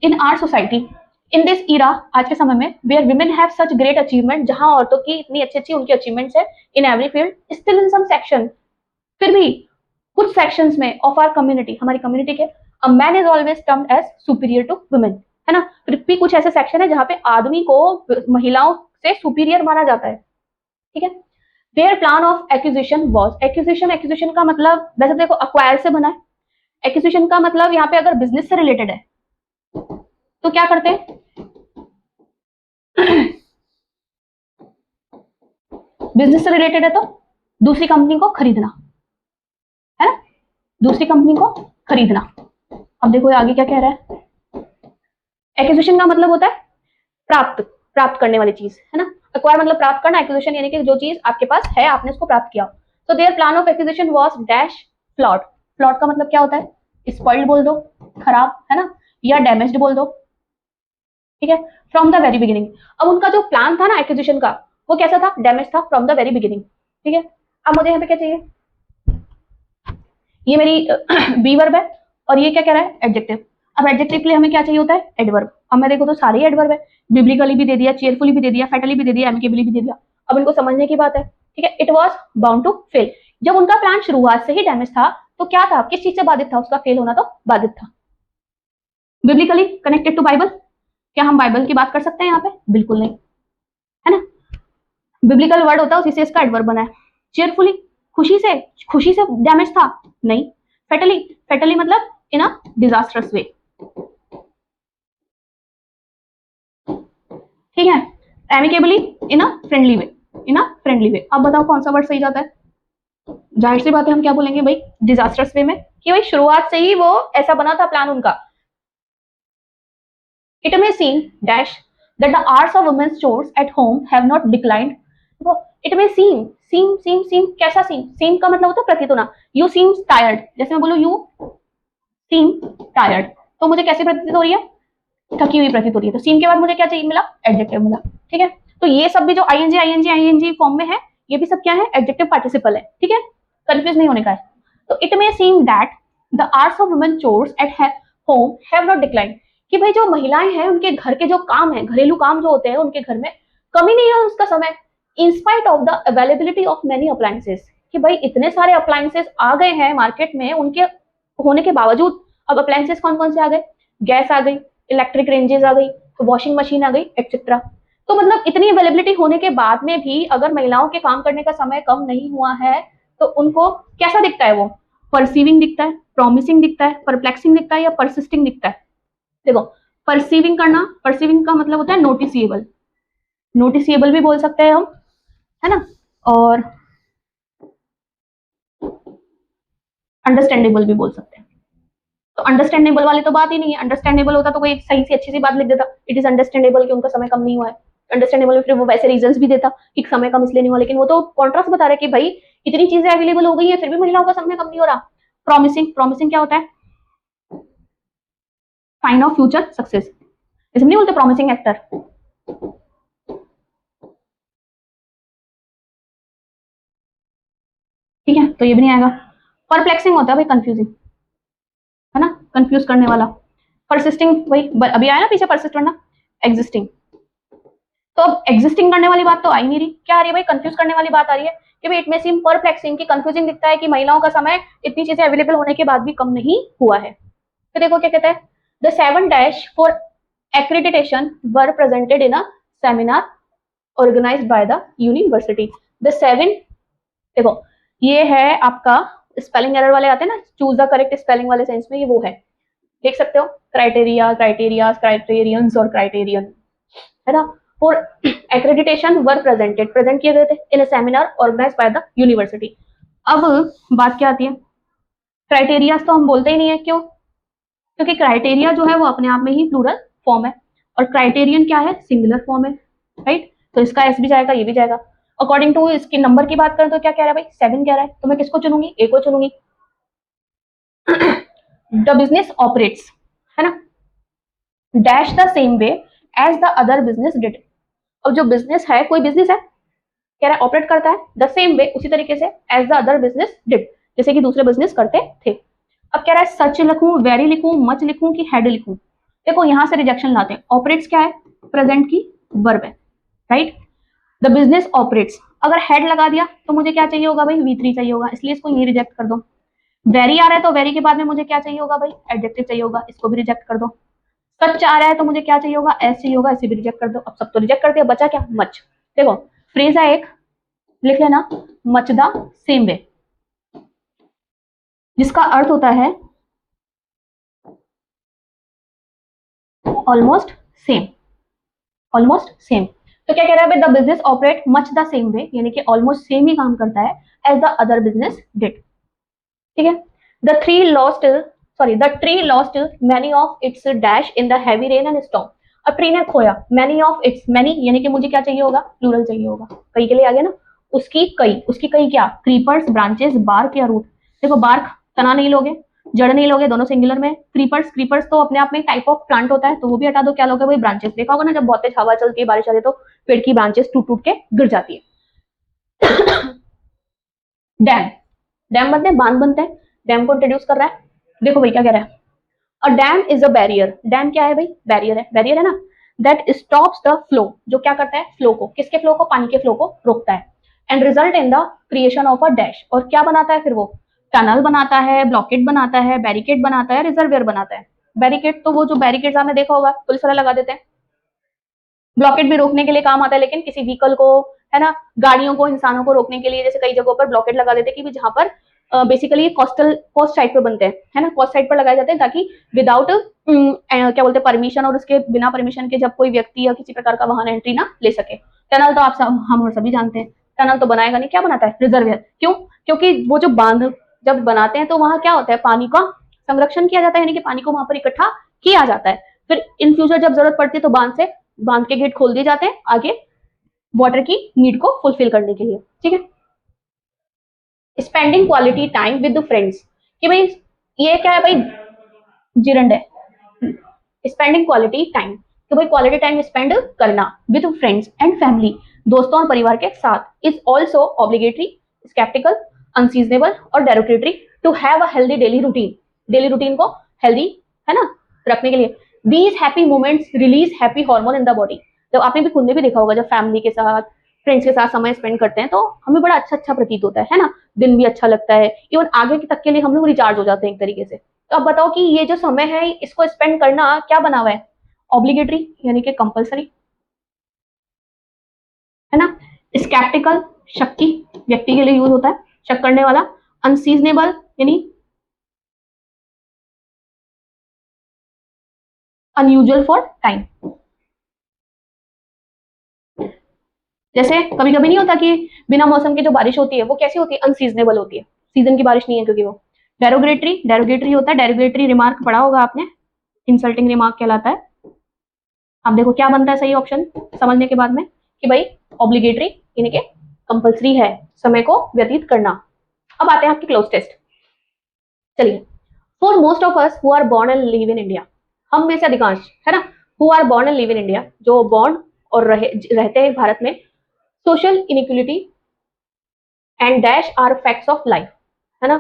in our society in this era, आज के समय में, where women have such great achievement, जहां औरतों की इतनी अच्छी अच्छी उनकी अचीवमेंट्स है in every field, still in some section, फिर भी कुछ सेक्शंस में ऑफ आर कम्युनिटी, हमारी कम्युनिटी के, a man is always termed as superior to women, है ना। फिर भी कुछ ऐसे सेक्शन है जहां पे आदमी को महिलाओं से सुपीरियर माना जाता है, ठीक है। There plan of acquisition was, acquisition, acquisition का मतलब वैसे देखो अक्वायर से बना है, एक्विजिशन का मतलब यहाँ पे अगर बिजनेस से रिलेटेड है तो क्या करते हैं, बिजनेस से रिलेटेड है तो दूसरी कंपनी को खरीदना, है ना, दूसरी कंपनी को खरीदना। अब देखो आगे क्या कह रहा है, एक्विजिशन का मतलब होता है प्राप्त, प्राप्त करने वाली चीज, है ना। एक्वायर मतलब प्राप्त करना, एक्विजिशन यानी कि जो चीज आपके पास है आपने उसको प्राप्त किया। तो their plan of acquisition was dash float, float का मतलब क्या होता है, स्पॉइल्ड बोल दो, खराब, है ना, या डैमेज्ड बोल दो, ठीक है, फ्रॉम द वेरी बिगिनिंग। अब उनका जो प्लान था ना एक्विजिशन का वो कैसा था, डैमेज था फ्रॉम द वेरी बिगिनिंग, ठीक है। अब मुझे यहाँ पे क्या चाहिए, ये मेरी बी वर्ब है और ये क्या कह रहा है, एडजेक्टिव। अब एडजेक्टिव के लिए हमें क्या चाहिए होता है, एडवर्ब। अब मैं देखो तो सारे एडवर्ब है, बिब्लिकली भी दे दिया, चीयरफुली भी दे दिया, फैटली भी दे दिया, एमिकेबली भी दे दिया। अब इनको समझने की बात है, ठीक है। It was bound to fail, जब उनका प्लान शुरुआत से ही डैमेज था तो क्या था, किस चीज से बाधित था, उसका फेल होना तो बाधित था। बिब्लिकली कनेक्टेड टू बाइबल, क्या हम बाइबल की बात कर सकते हैं यहाँ पे, बिल्कुल नहीं, है ना। बिब्लिकल वर्ड होता है उसी से इसका एडवर्ब बना है। चीयरफुली, खुशी से डैमेज था, नहीं। फैटली, फैटली मतलब इन अ डिजास्टरस वे, ठीक है। Amicably in a friendly way, in a friendly way. अब बताओ कौन सा वर्ड सही जाता है, जाहिर सी बात है हम क्या बोलेंगे भाई, डिजास्टरस वे में, कि भाई शुरुआत से ही वो ऐसा बना था प्लान उनका। It may seem dash that the hours of women's chores at home have not declined. देखो इट मे सीम, सीम कैसा सीम, सीम का मतलब होता है प्रतीत होना। यू सीम टायर्ड, जैसे मैं बोलूं यू सीम टायर्ड तो मुझे कैसे प्रतीत हो रही है, थकी हुई प्रतीत हो रही है। तो सीम के बाद मुझे क्या चाहिए मिला, एडजेक्टिव मिला, ठीक है। तो ये सब भी जो आईएनजी फॉर्म में है ये भी सब क्या है, एडजेक्टिव पार्टिसिपल है, ठीक है, कंफ्यूज नहीं होने का है। तो it may seem that the hours of women chores at home have not declined, कि भाई जो महिलाएं हैं उनके घर के जो काम है, घरेलू काम जो होते हैं उनके घर में कमी नहीं है उसका समय, in spite of the availability of many appliances, कि भाई इतने सारे अप्लायंसेस आ गए हैं मार्केट में उनके होने के बावजूद। अब अप्लायंसेस कौन कौन से आ गए, गैस आ गई, इलेक्ट्रिक रेंजेस आ गई, वॉशिंग मशीन आ गई, एक्सेट्रा। तो मतलब इतनी अवेलेबिलिटी होने के बाद में भी अगर महिलाओं के काम करने का समय कम नहीं हुआ है तो उनको कैसा दिखता है, वो परसीविंग दिखता है, प्रॉमिसिंग दिखता है, परप्लेक्सिंग दिखता है, या परसिस्टिंग दिखता है। देखो परसीविंग करना, परसीविंग का मतलब होता है नोटिसिएबल, नोटिसिएबल भी बोल सकते हैं हम, है ना, और अंडरस्टैंडेबल भी बोल सकते हैं। तो अंडरस्टैंडेबल वाली तो बात ही नहीं है, अंडरस्टैंडेबल होता तो कोई एक सही सी अच्छी सी बात लिख देता, इट इज अंडरस्टैंडेबल कि उनका समय कम नहीं हुआ है। अंडरस्टैंडेबल में फिर वो वैसे रीजंस भी देता कि समय कम इसलिए नहीं हुआ, लेकिन वो तो कॉन्ट्रास्ट बता रहा है कि भाई इतनी चीजें अवेलेबल हो गई है फिर भी महिलाओं का समय कम नहीं हो रहा। प्रॉमिसिंग, प्रॉमिसिंग क्या होता है, साइन ऑफ फ्यूचर सक्सेस, जैसे नहीं बोलते प्रॉमिसिंग एक्टर, ठीक है, तो ये भी नहीं आएगा। परप्लेक्सिंग होता है भाई कंफ्यूजिंग, है ना, कंफ्यूज करने वाला। परसिस्टिंग वही अभी आया ना पीछे, परसिस्ट करना, एग्जिस्टिंग। तो अब एग्जिस्टिंग करने वाली बात तो आ ही नहीं रही, क्या आ रही है भाई, कंफ्यूज करने वाली बात आ रही है कि भाई इट मे सीम परप्लेक्सिंग, की कंफ्यूजिंग दिखता है कि महिलाओं का समय इतनी चीजें अवेलेबल होने के बाद भी कम नहीं हुआ है। तो देखो क्या कहता है, the 7 dash for accreditation were presented in a seminar organised by the university. The 7, देखो ये है आपका स्पेलिंग एरर वाले आते हैं ना, चूज द करेक्ट स्पेलिंग वाले सेंस में, ये वो है, देख सकते हो, क्राइटेरिया, क्राइटेरियाज, क्राइटेरियंस और क्राइटेरियन, है ना। For accreditation were presented, presented किए गए थे in a seminar organise by the university. अब बात क्या आती है, क्राइटेरियाज तो हम बोलते ही नहीं है, क्यों, क्योंकि क्राइटेरिया जो है वो अपने आप में ही प्लूरल फॉर्म है और क्राइटेरियन क्या है, सिंगुलर फॉर्म है, राइट। तो इसका एस भी जाएगा, ये भी जाएगा। अकॉर्डिंग टू इसके नंबर की बात करें तो क्या कह रहा है भाई, 7 कह रहा है, तो मैं किसको चुनूंगी, ए को चुनूंगी। द बिजनेस ऑपरेट्स, है ना, dash the same way as the other business did. अब जो बिजनेस है, कोई बिजनेस है, कह रहा है ऑपरेट करता है द सेम वे, उसी तरीके से as the other business did, जैसे कि दूसरे बिजनेस करते थे। अब कह रहा है सच लिखूं, वेरी लिखूं, मच लिखूं कि हेड लिखूं। देखो यहां से रिजेक्शन लाते हैं, ऑपरेट्स क्या है, प्रेजेंट की वर्ब है, राइट। द बिजनेस ऑपरेट्स, अगर हेड लगा दिया तो मुझे क्या चाहिए होगा भाई, V3 चाहिए होगा, इसलिए इसको ये रिजेक्ट कर दो। वेरी आ रहा है तो वेरी के बाद में मुझे क्या चाहिए होगा भाई, एडजेक्टिव चाहिए होगा, इसको भी रिजेक्ट कर दो। सच आ रहा है तो मुझे क्या चाहिए होगा, एस चाहिए होगा, ऐसे भी रिजेक्ट कर दो। अब सब तो रिजेक्ट कर दिया, बचा क्या, मच। देखो फ्रेज है एक, लिख लेना, मच द सेम वे, जिसका अर्थ होता है ऑलमोस्ट सेम, ऑलमोस्ट सेम। तो क्या कह रहा है, the business operate much the same way, यानी कि ऑलमोस्ट सेम ही काम करता है as the other business did. ठीक है। The three lost the tree lost many of its dash in the heavy rain and storm. अब ट्री ने खोया मैनी ऑफ इट्स, मैनी यानी कि मुझे क्या चाहिए होगा, प्लूरल चाहिए होगा, कई के लिए आ गया ना, उसकी कई क्या, क्रीपर्स, ब्रांचेस, बार्क या रूट। देखो बार्क तना नहीं लोगे, जड़ नहीं लोगे, दोनों सिंगुलर में। क्रीपर्स तो अपने आप में टाइप ऑफ प्लांट होता है, तो वो भी हटा दो, क्या लोगे वही ब्रांचेस। देखा होगा ना जब बहुत तेज हवा चलती है, बारिश आती है तो पेड़ की ब्रांचेस टूट टूट के गिर जाती है। डैम, डैम बनते हैं, बांध बनते हैं, डैम को इंट्रोड्यूस कर रहा है। देखो भाई क्या कह रहा है, a dam is a barrier, dam क्या है भाई, बैरियर है, बैरियर है ना, दैट स्टॉप्स द फ्लो, जो क्या करता है, फ्लो को, किसके फ्लो को, पानी के फ्लो को रोकता है, and result in the creation of a dash, और क्या बनाता है फिर वो, टनल बनाता है, ब्लॉकेट बनाता है, बैरिकेड बनाता है, रिजर्वियर बनाता है। बैरिकेड तो वो जो बैरिकेड्स आपने देखा होगा पुलिस वाला लगा देते हैं, ब्लॉकेट भी रोकने के लिए काम आता है, लेकिन किसी व्हीकल को, है ना, गाड़ियों को, इंसानों को रोकने के लिए जैसे कई जगहों पर ब्लॉकेट लगा देते हैं कि जहां पर बेसिकली कोस्ट साइड पे बनते हैं, है ना, कोस्ट साइड पर लगाए जाते हैं ताकि विदाउट क्या बोलते हैं परमिशन, और उसके बिना परमिशन के जब कोई व्यक्ति या किसी प्रकार का वाहन एंट्री ना ले सके। टनल तो आप हम और सभी जानते हैं, टनल तो बनाएगा नहीं, क्या बनाता है, रिजर्वियर। क्यों, क्योंकि वो जो बांध जब बनाते हैं तो वहां क्या होता है, पानी का संरक्षण किया जाता है, यानी कि पानी को वहां पर इकट्ठा किया जाता है। फिर इन फ्यूचर जब जरूरत पड़ती है तो बांध के गेट खोल दिए जाते हैं आगे वाटर की नीड को फुलफिल करने के लिए। ठीक है। Spending quality time with friends, कि भाई ये क्या है भाई, जिरंड है, स्पेंडिंग क्वालिटी टाइम, तो भाई क्वालिटी टाइम स्पेंड करना विद फ्रेंड्स एंड फैमिली, दोस्तों और परिवार के साथ, is also obligatory, sceptical, unseasonable और derogatory to have a healthy daily routine, daily routine को हेल्दी, है ना, रखने के लिए। These happy moments release happy hormone in the body. जब आपने भी खुद ने भी देखा होगा, जब फैमिली के साथ, फ्रेंड्स के साथ समय स्पेंड करते हैं तो हमें बड़ा अच्छा अच्छा प्रतीत होता है ना, दिन भी अच्छा लगता है, इवन आगे तक के लिए हम लोग रिचार्ज हो जाते हैं एक तरीके से। तो अब बताओ कि ये जो समय है इसको स्पेंड करना क्या बना हुआ है, ऑब्लिगेटरी यानी कि कंपलसरी, है ना, स्केप्टिकल शक्की, व्यक्ति के लिए यूज होता है, शक करने वाला, अनसीजनेबल यानी अनयूजुअल फॉर टाइम। जैसे कभी कभी नहीं होता कि बिना मौसम की जो बारिश होती है वो कैसी होती है, अनसीजनेबल होती है, सीजन की बारिश नहीं है क्योंकि वो। डेरोगेटरी, डेरोगेटरी होता है, डेरोगेटरी रिमार्क पढ़ा होगा आपने, इंसल्टिंग रिमार्क कहलाता है। आप देखो क्या बनता है सही ऑप्शन समझने के बाद में, कि भाई ऑब्लिगेटरी यानी कि कंपलसरी है समय को व्यतीत करना। अब आते हैं आपके क्लोज टेस्ट। चलिए, for most of us who are born and live in India, हम में से अधिकांश, है ना, who are born and live in India, जो बोर्न और रहते हैं भारत में, social inequality and dash are facts of life, है ना,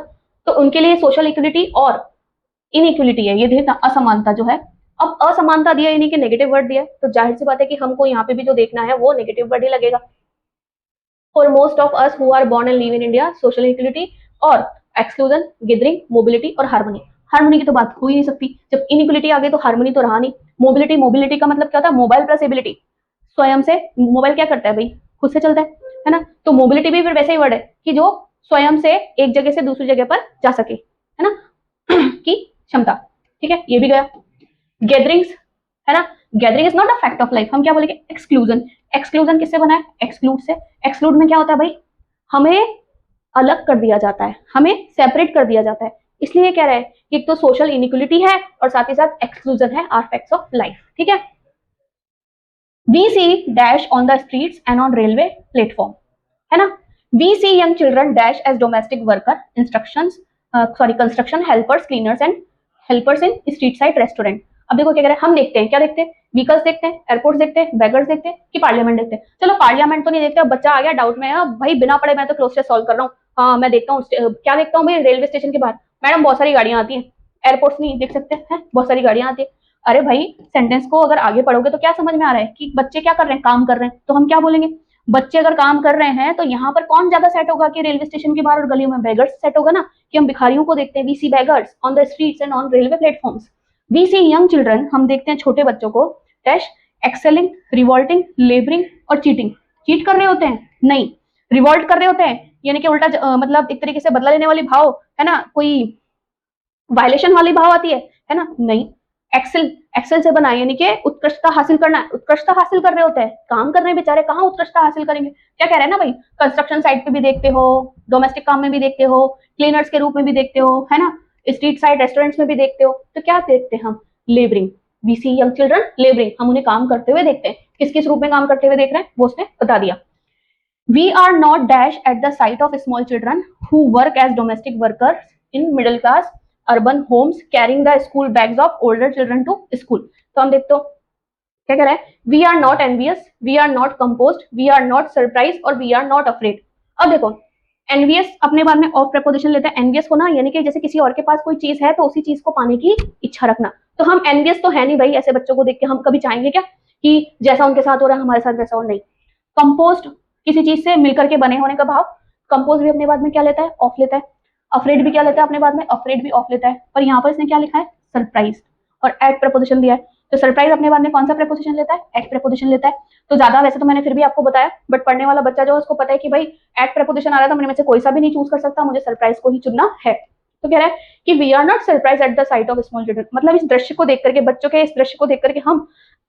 तो उनके लिए सोशल इक्वलिटी और इनइक्वलिटी है, ये देखना असमानता जो है। अब असमानता दिया यानी कि नेगेटिव वर्ड दिया, तो जाहिर सी बात है कि हमको यहाँ पे भी जो देखना है वो नेगेटिव वर्ड ही लगेगा। For most of us who are born and live in India, social equality और एक्सक्लूजन, गिदरिंग, मोबिलिटी और हार्मनी। हार्मनी की तो बात हो ही नहीं सकती, जब इनइक्वलिटी आ गई तो हार्मनी तो रहा नहीं। मोबिलिटी, मोबिलिटी का मतलब क्या होता है, मोबाइल प्लस एबिलिटी, स्वयं से, मोबाइल क्या करता है भाई, खुद से चलता है ना, तो मोबिलिटी भी फिर वैसे ही वर्ड है कि जो स्वयं से एक जगह से दूसरी जगह पर जा सके, है ना, की क्षमता। ठीक है, ये भी गया। गैदरिंग्स, है ना, gathering is not a fact of life, हम क्या बोलेंगे, एक्सक्लूजन, एक्सक्लूजन किससे बना है, एक्सक्लूड से। एक्सक्लूड में क्या होता है भाई, हमें अलग कर दिया जाता है, हमें सेपरेट कर दिया जाता है, इसलिए कह रहा है कि एक तो सोशल इनइक्वलिटी है और साथ ही साथ एक्सक्लूजन है, आर फैक्ट्स ऑफ लाइफ। ठीक है। We see dash on the streets and on railway platform, है ना, we see young children dash as domestic worker, construction helpers, cleaners and helpers in street side restaurant। अब देखो क्या कह रहे हैं, हम देखते हैं, क्या देखते हैं, व्हीकल्स देखते हैं, एयरपोर्ट्स देखते हैं, बैगर्स देखते हैं, कि पार्लियामेंट देखते हैं। चलो पार्लियामेंट तो नहीं देखते, अब बच्चा आ गया डाउट में, भाई बिना पढ़े मैं तो क्लोज टेस्ट सॉल्व कर रहा हूँ, हाँ मैं देखता हूँ, क्या देखता हूँ भाई, रेलवे स्टेशन के बाहर मैडम बहुत सारी गाड़ियां आती हैं, एयरपोर्ट्स नहीं देख सकते हैं, बहुत सारी गाड़ियां आती है। अरे भाई सेंटेंस को अगर आगे पढ़ोगे तो क्या समझ में आ रहा है कि बच्चे क्या कर रहे हैं, काम कर रहे हैं, तो हम क्या बोलेंगे, बच्चे अगर काम कर रहे हैं तो यहाँ पर कौन ज्यादा सेट होगा, कि रेलवे स्टेशन के बाहर और गलियों में बेगर्स सेट होगा ना, कि हम भिखारियों को देखते हैं, we see beggars on the streets and on railway platforms. We see young children, हम देखते हैं छोटे बच्चों को, डैश एक्सेलिंग, रिवॉल्टिंग, लेबरिंग और चीटिंग। चीट कर रहे होते हैं? नहीं। रिवॉल्ट कर रहे होते हैं यानी कि उल्टा मतलब एक तरीके से बदला लेने वाली भाव है ना, कोई वायलेशन वाली भाव आती है ना? नहीं। एक्सेल, एक्सेल से बना यानी कि उत्कृष्टता हासिल करना है, उत्कृष्टता हासिल कर रहे होते हैं, काम कर रहे हैं बेचारे, कहाँ उत्कृष्टता हासिल करेंगे? क्या कह रहे हैं ना भाई, कंस्ट्रक्शन साइट पे भी देखते हो, डोमेस्टिक काम में भी देखते हो, क्लीनर्स के रूप में भी देखते हो, है ना, स्ट्रीट साइड रेस्टोरेंट्स में भी देखते हो, तो क्या देखते हैं हम? Labouring. We see young children labouring, हम उन्हें काम करते हुए देखते हैं। किस किस रूप में काम करते हुए देख रहे हैं वो उसने बता दिया। We are not dash at the sight of small children who work as domestic workers in middle class urban homes carrying the school bags of older children to school. तो हम देखते हो क्या कह रहा है, we are not envious, we are not composed, we are not surprised और we are not afraid. अब देखो envious अपने बारे में ऑफ प्रपोजिशन लेता है। envious होना यानी कि जैसे किसी और के पास कोई चीज है तो उसी चीज को पाने की इच्छा रखना। तो हम envious तो है नहीं भाई, ऐसे बच्चों को देख के हम कभी चाहेंगे क्या कि जैसा उनके साथ हो रहा है हमारे साथ वैसा हो? नहीं। कंपोस्ट, किसी चीज से मिलकर के बने होने का भाव। कंपोज भी अपने बाद में क्या लेता है? ऑफ लेता है। अफ्रेड भी क्या लेता है अपने बाद में? अफ्रेड भी ऑफ लेता है। पर यहाँ पर इसने क्या लिखा है? सरप्राइज और एट प्रपोजिशन दिया है। तो सरप्राइज अपने बाद में कौन सा प्रपोजिशन लेता है? एट प्रपोजिशन लेता है। तो ज्यादा वैसे तो मैंने फिर भी आपको बताया, बट पढ़ने वाला बच्चा जो है उसको पता है कि भाई एट प्रपोजिशन आ रहा था, मैंने में से कोई सा भी नहीं चूज कर सकता, मुझे सरप्राइज को ही चुनना है। तो कह रहा है कि we are not surprise at the sight of small children, मतलब इस दृश्य को देख करके, बच्चों के इस दृश्य को देख करके हम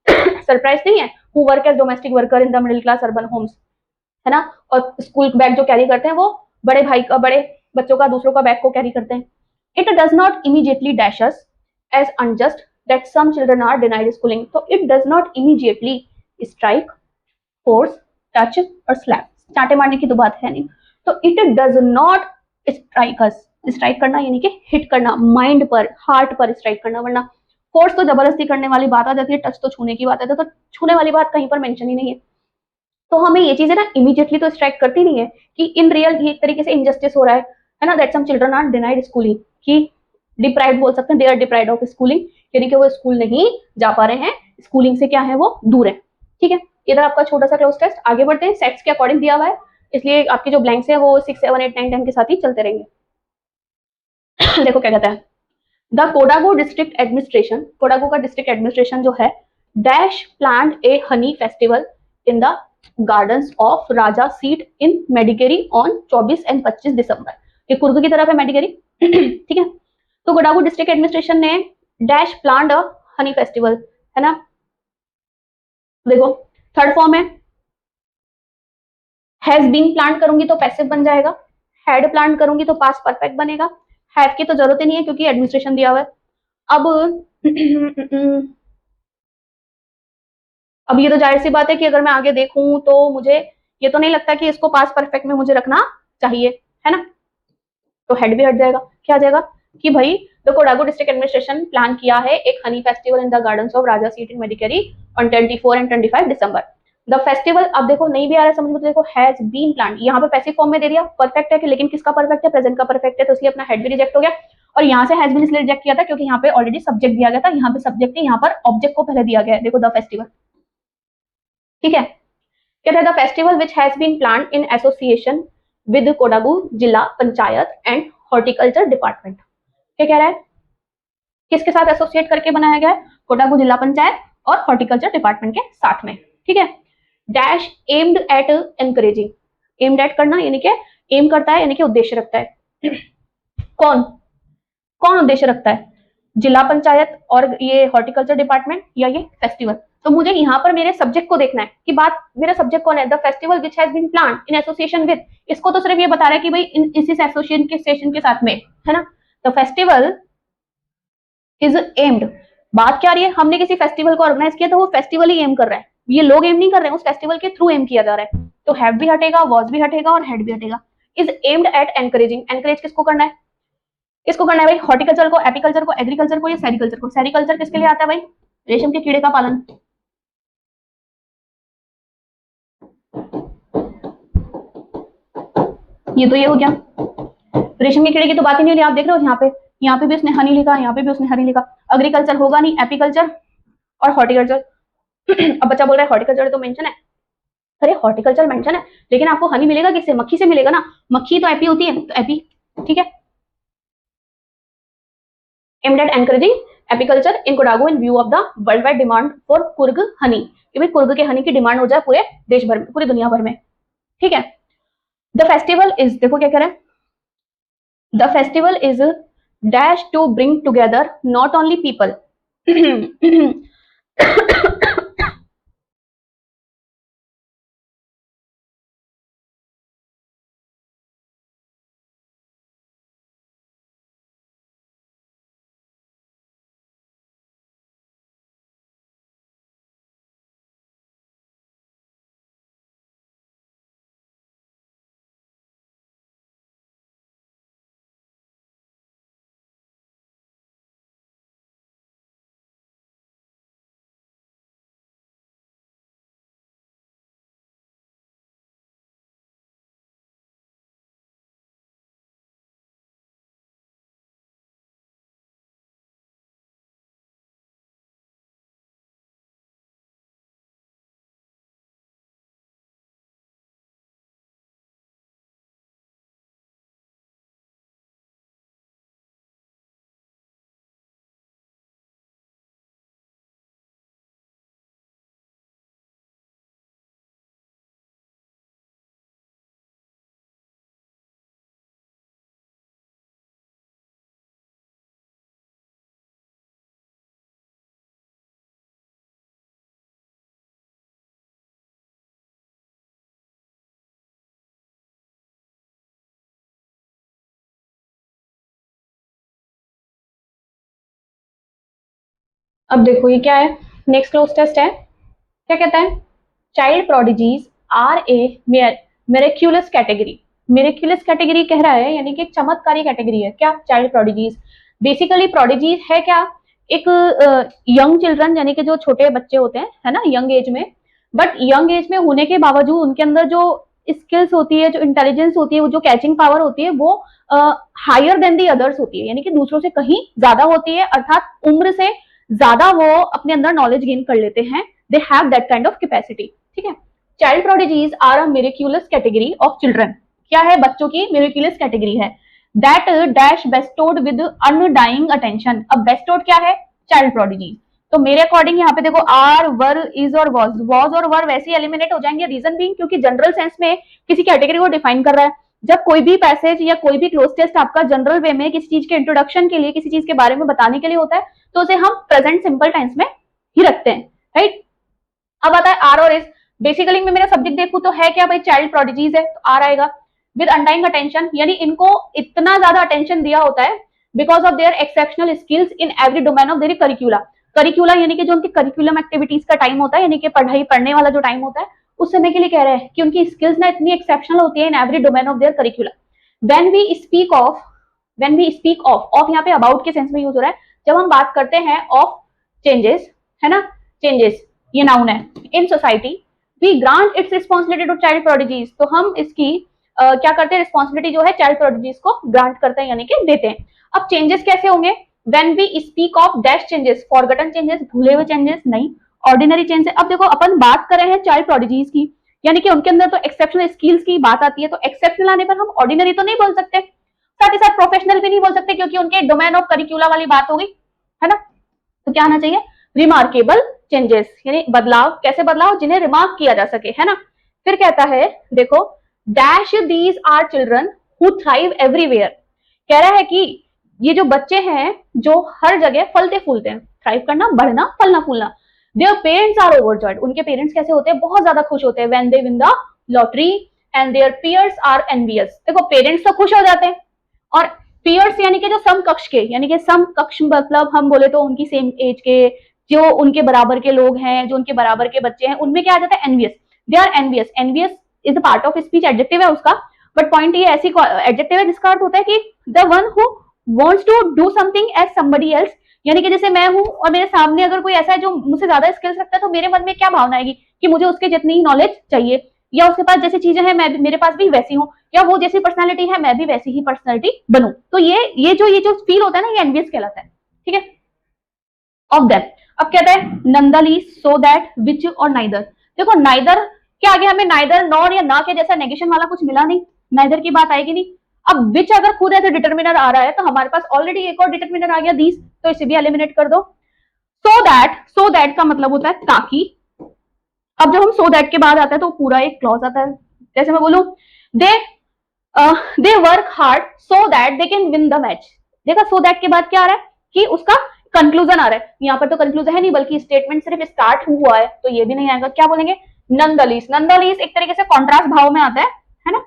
सरप्राइज नहीं है। Who work as domestic worker in the middle class urban homes, है ना, और स्कूल बैग जो कैरी करते हैं वो बड़े भाई का, बड़े बच्चों का दूसरों का बैग को कैरी करते हैं। It does not immediately dash us as unjust that some children are denied schooling. तो it does not immediately strike, force, touch और स्लैप, चांटे मारने की तो बात है नहीं। तो it does not strike us, strike करना यानी कि हिट करना, माइंड पर, हार्ट पर स्ट्राइक करना, वरना फोर्स तो जबरदस्ती करने वाली बात आ जाती है, टच तो छूने की बात है, तो छूने वाली बात कहीं पर मेंशन ही नहीं है। तो हमें ये चीजें ना इमीडिएटली तो स्ट्राइक करती नहीं है कि इन रियल ये एक तरीके से इनजस्टिस हो रहा है ना, that some children are denied schooling, कि डिप्राइव्ड बोल सकते हैं, they are deprived of schooling, यानी कि वो स्कूल नहीं जा पा रहे हैं, स्कूलिंग से क्या है वो दूर है। ठीक है, इधर आपका छोटा सा क्लोज टेस्ट। आगे बढ़ते हैं, सेट्स के अकॉर्डिंग दिया हुआ है, इसलिए आपके जो ब्लैंक्स है वो 6, 7, 8, 9, 10 के साथ ही चलते रहेंगे। देखो क्या कहता है, the Kodagu district administration, Kodagu का डिस्ट्रिक्ट एडमिनिस्ट्रेशन जो है, dash planned A Honey festival in the gardens of Raja seat in Madikeri on 24 and 25 दिसंबर। ये कुर्ग की तरफ है मेडिकेरी। ठीक है, तो कोडागू डिस्ट्रिक्ट एडमिनिस्ट्रेशन ने डैश प्लान्ड अ हनी फेस्टिवल, है ना। देखो थर्ड फॉर्म है, हैज बीन प्लान करूंगी तो पैसिव बन जाएगा, हैड प्लान करूंगी तो पास्ट परफेक्ट बनेगा, हैव की तो जरूरत ही नहीं है क्योंकि एडमिनिस्ट्रेशन दिया हुआ है। अब ये तो जाहिर सी बात है कि अगर मैं आगे देखूं तो मुझे ये तो नहीं लगता कि इसको पास्ट परफेक्ट में मुझे रखना चाहिए, है ना, तो हेड भी हट जाएगा। क्या आ जाएगा कि भाई the Kodagu district administration plan किया है एक Honey festival in the gardens of Raja seat in Madikeri on 24 and 25 December. The festival, अब देखो नहीं भी आ रहा है समझ में तो देखो हैज बीन प्लान, यहाँ पे पैसिव फॉर्म में दे दिया, परफेक्ट है कि, लेकिन किसका परफेक्ट है? प्रेजेंट का परफेक्ट है, तो इसलिए अपना हेड भी रिजेक्ट हो गया। और यहाँ से हैज बीन इसलिए रिजेक्ट किया था क्योंकि यहाँ पे ऑलरेडी सब्जेक्ट दिया गया था, यहाँ पे सब्जेक्ट है, यहाँ पर ऑब्जेक्ट को पहले दिया गया है। देखो द फेस्टिवल, ठीक है, कहता है the festival which has been planned in association with Kodagu जिला पंचायत एंड हॉर्टिकल्चर डिपार्टमेंट। क्या कह रहा है, किसके साथ एसोसिएट करके बनाया गया है? कोडागू जिला पंचायत और हॉर्टिकल्चर डिपार्टमेंट के साथ में। ठीक है, dash aimed at encouraging, aimed at करना यानी कि एम करता है यानी कि उद्देश्य रखता है। कौन कौन उद्देश्य रखता है? जिला पंचायत और ये हॉर्टिकल्चर डिपार्टमेंट या ये फेस्टिवल। तो मुझे यहाँ पर मेरे सब्जेक्ट को देखना है कि बात, मेरा सब्जेक्ट कौन है? The festival which has been planned in association with, इसको तो सिर्फ ये बता रहा है कि भाई इस एसोसिएशन के साथ में, है ना। द फेस्टिवल इज एम्ड, बात क्या आ रही है? हमने किसी फेस्टिवल को ऑर्गेनाइज किया तो वो फेस्टिवल ही एम कर रहा है, ये लोग एम नहीं कर रहे हैं, उस फेस्टिवल के थ्रू एम किया जा रहा है। तो हैव भी हटेगा, वॉज भी हटेगा और हेड भी हटेगा। Is aimed at encouraging, encourage किसको करना है? किसको करना है भाई? हॉर्टिकल्चर को, एपीकल्चर को, एग्रीकल्चर को या सेरिकल्चर को? सेरिकल्चर किसके लिए आता है भाई? रेशम के कीड़े का पालन। ये तो ये हो गया, रेशम के कीड़े की तो बात ही नहीं हो रही। आप देख रहे हो यहाँ पे भी उसने हनी लिखा, यहाँ पे भी उसने हनी लिखा। एग्रीकल्चर होगा नहीं, एपीकल्चर और हॉर्टिकल्चर। अब बच्चा बोल रहा है हॉर्टिकल्चर तो मेंशन है, अरे हॉर्टिकल्चर मेंशन है लेकिन आपको हनी मिलेगा किससे? मक्खी से मिलेगा ना, मक्खी तो एपी होती है, तो एपी। ठीक है, aimed at encouraging apiculture in Kodagu in view of the world wide demand for Coorg honey, कि भाई कुर्ग के हनी की डिमांड हो जाए पूरे देश भर में, पूरी दुनिया भर में, ठीक है। द फेस्टिवल इज, देखो क्या करें, the festival is dash to bring together not only people अब देखो ये क्या है, नेक्स्ट क्लोज टेस्ट है, क्या कहता है, child prodigies are a miraculous category. Miraculous category कह रहा है, यानी कि एक चमत्कारी कैटेगरी है क्या चाइल्ड प्रोडिजीज। बेसिकली प्रोडिजीज है क्या, एक यंग चिल्ड्रन, यानी कि जो छोटे बच्चे होते हैं, है ना, यंग एज में, बट यंग एज में होने के बावजूद उनके अंदर जो स्किल्स होती है, जो इंटेलिजेंस होती है, वो जो कैचिंग पावर होती है, वो हायर देन दी अदर्स होती है, यानी कि दूसरों से कहीं ज्यादा होती है, अर्थात उम्र से ज्यादा वो अपने अंदर नॉलेज गेन कर लेते हैं। They have that kind of capacity, ठीक है। Child prodigies are a miraculous category of children, क्या है, बच्चों की मिरेक्यूलस कैटेगरी है। That dash bestowed with undying attention. अब बेस्टोड क्या है, चाइल्ड प्रोडिजीज। तो मेरे अकॉर्डिंग यहाँ पे देखो आर, वर, इज और वॉज और वर वैसे एलिमिनेट हो जाएंगे। रीजन बीइंग क्योंकि जनरल सेंस में किसी कैटेगरी को डिफाइन कर रहा है। जब कोई भी पैसेज या कोई भी क्लोज टेस्ट आपका जनरल वे में किसी चीज के इंट्रोडक्शन के लिए, किसी चीज के बारे में बताने के लिए होता है, तो उसे हम प्रेजेंट सिंपल टेंस में ही रखते हैं, राइट। अब आता है आर और इज। बेसिकली मैं मेरा सब्जेक्ट देखूं तो है क्या भाई, चाइल्ड प्रोडिजीज है, तो आर आएगा। विद अनडाइंग अटेंशन, यानी इनको इतना ज्यादा अटेंशन दिया होता है because of their exceptional skills in every domain of their करिकुला। करिकुला यानी कि जो उनकी करिकुलम एक्टिविटीज का टाइम होता है, यानी कि पढ़ाई पढ़ने वाला जो टाइम होता है, उस समय के लिए कह रहे हैं कि उनकी स्किल्स ना इतनी एक्सेप्शनल होती है in every domain of their curricula. When we speak of यहाँ पे अबाउट के सेंस में यूज हो रहा है। जब हम बात करते हैं ऑफ चेंजेस, है ना, चेंजेस ये नाउन है, in society we grant its responsibility to child prodigies, तो हम इसकी क्या करते हैं, रिस्पॉन्सिबिलिटी जो है चाइल्ड प्रोडिजीज को ग्रांट करते हैं, यानी कि देते हैं। अब चेंजेस कैसे होंगे, when we speak of dash changes, forgotten changes, भूले हुए चेंजेस नहीं, ऑर्डिनरी चेंजेस। अब देखो अपन बात कर रहे हैं चाइल्ड प्रोडिजीज की, यानी कि उनके अंदर तो एक्सेप्शनल स्किल्स की बात आती है, तो एक्सेप्शनल आने पर हम ऑर्डिनरी तो नहीं बोल सकते, साथ ही साथ प्रोफेशनल भी नहीं बोल सकते, क्योंकि उनके डोमेन ऑफ करिकुला वाली बात होगी, है ना। तो क्या आना चाहिए, रिमार्केबल चेंजेस, यानी बदलाव, कैसे बदलाव, जिन्हें रिमार्क किया जा सके, है ना। फिर कहता है देखो, dash these are children who thrive everywhere. कह रहा है कि ये जो बच्चे हैं जो हर जगह फलते फूलते हैं, थ्राइव करना, बढ़ना, फलना फूलना। देयर पेरेंट्स आर ओवरजॉयड, उनके पेरेंट्स कैसे होते हैं, बहुत ज्यादा खुश होते हैं। When they win the lottery and their peers are envious. देखो पेरेंट्स तो खुश हो जाते हैं, और पीयर्स यानी कि जो समकक्ष के, यानी कि समकक्ष मतलब हम बोले तो उनकी सेम एज के, जो उनके बराबर के लोग हैं, जो उनके बराबर के बच्चे हैं, उनमें क्या आ जाता है, envious. They are envious. Envious is the part of speech, adjective है उसका, बट पॉइंट ये ऐसी एडजेक्टिव है जिसका अर्थ होता है कि the one who wants to do something as somebody else, यानी कि जैसे मैं हूं और मेरे सामने अगर कोई ऐसा है जो मुझसे ज्यादा स्किल्स रखता है, तो मेरे मन में क्या भावना आएगी कि मुझे उसके जितनी ही नॉलेज चाहिए, या उसके पास जैसी चीजें हैं मैं भी, मेरे पास भी वैसी हूँ, या वो जैसी पर्सनालिटी है मैं भी वैसी ही पर्सनालिटी बनूं। तो ये जो फील होता है ना, ये एनवियस कहलाता है, ठीक है, ऑफ देम। अब कहता है नंदली, सो दैट, विच और नाइदर। देखो नाइदर के आगे हमें नाइदर, नॉर या ना के जैसा नेगेशन वाला कुछ मिला नहीं, नाइदर की बात आएगी नहीं। अब विच अगर खुद ऐसे डिटर्मिनर आ रहा है तो हमारे पास ऑलरेडी एक और डिटर्मिनर आ गया दीज, तो इसे भी एलिमिनेट कर दो। सो दैट का मतलब होता है ताकि। अब जब हम सो दैट के बाद आता है तो पूरा एक क्लॉज आता है, जैसे मैं बोलूं they they work hard so that they can win the match. देखा सो दैट के बाद क्या आ रहा है कि उसका कंक्लूजन आ रहा है, यहाँ पर तो कंक्लूजन है नहीं बल्कि स्टेटमेंट सिर्फ स्टार्ट हुआ है, तो ये भी नहीं आएगा। क्या बोलेंगे नंदलीस। नंदलीस एक तरीके से कॉन्ट्रास्ट भाव में आता है ना।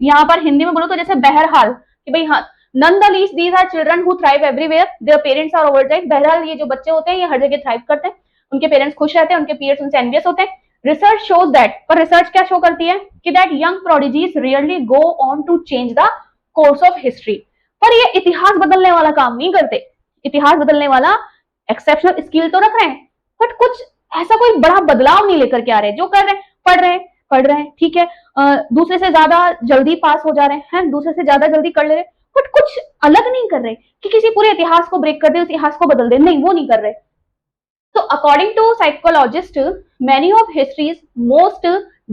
यहाँ पर हिंदी में बोलो तो जैसे बहरहाल कि भाई हाँ nonetheless these are children who thrive everywhere their parents are overjoyed. बहरहाल ये जो बच्चे होते हैं ये हर जगह थ्राइव करते हैं, उनके पेरेंट्स खुश रहते हैं, उनके पीयर्स उनसे एनवियस होते हैं। रिसर्च शोज दैट, पर रिसर्च क्या शो करती है कि that young prodigies rarely go on to change the course of history. पर ये इतिहास बदलने वाला काम नहीं करते। इतिहास बदलने वाला एक्सेप्शनल स्किल तो रख रहे हैं बट कुछ ऐसा कोई बड़ा बदलाव नहीं लेकर के आ रहे। जो कर रहे हैं पढ़ रहे हैं ठीक है, दूसरे से ज्यादा जल्दी पास हो जा रहे हैं, दूसरे से ज्यादा जल्दी कर ले रहे, बट कुछ अलग नहीं कर रहे कि किसी पूरे इतिहास को ब्रेक कर दे, इतिहास को बदल दे, नहीं वो नहीं कर रहे। So according to psychologist, many of history's most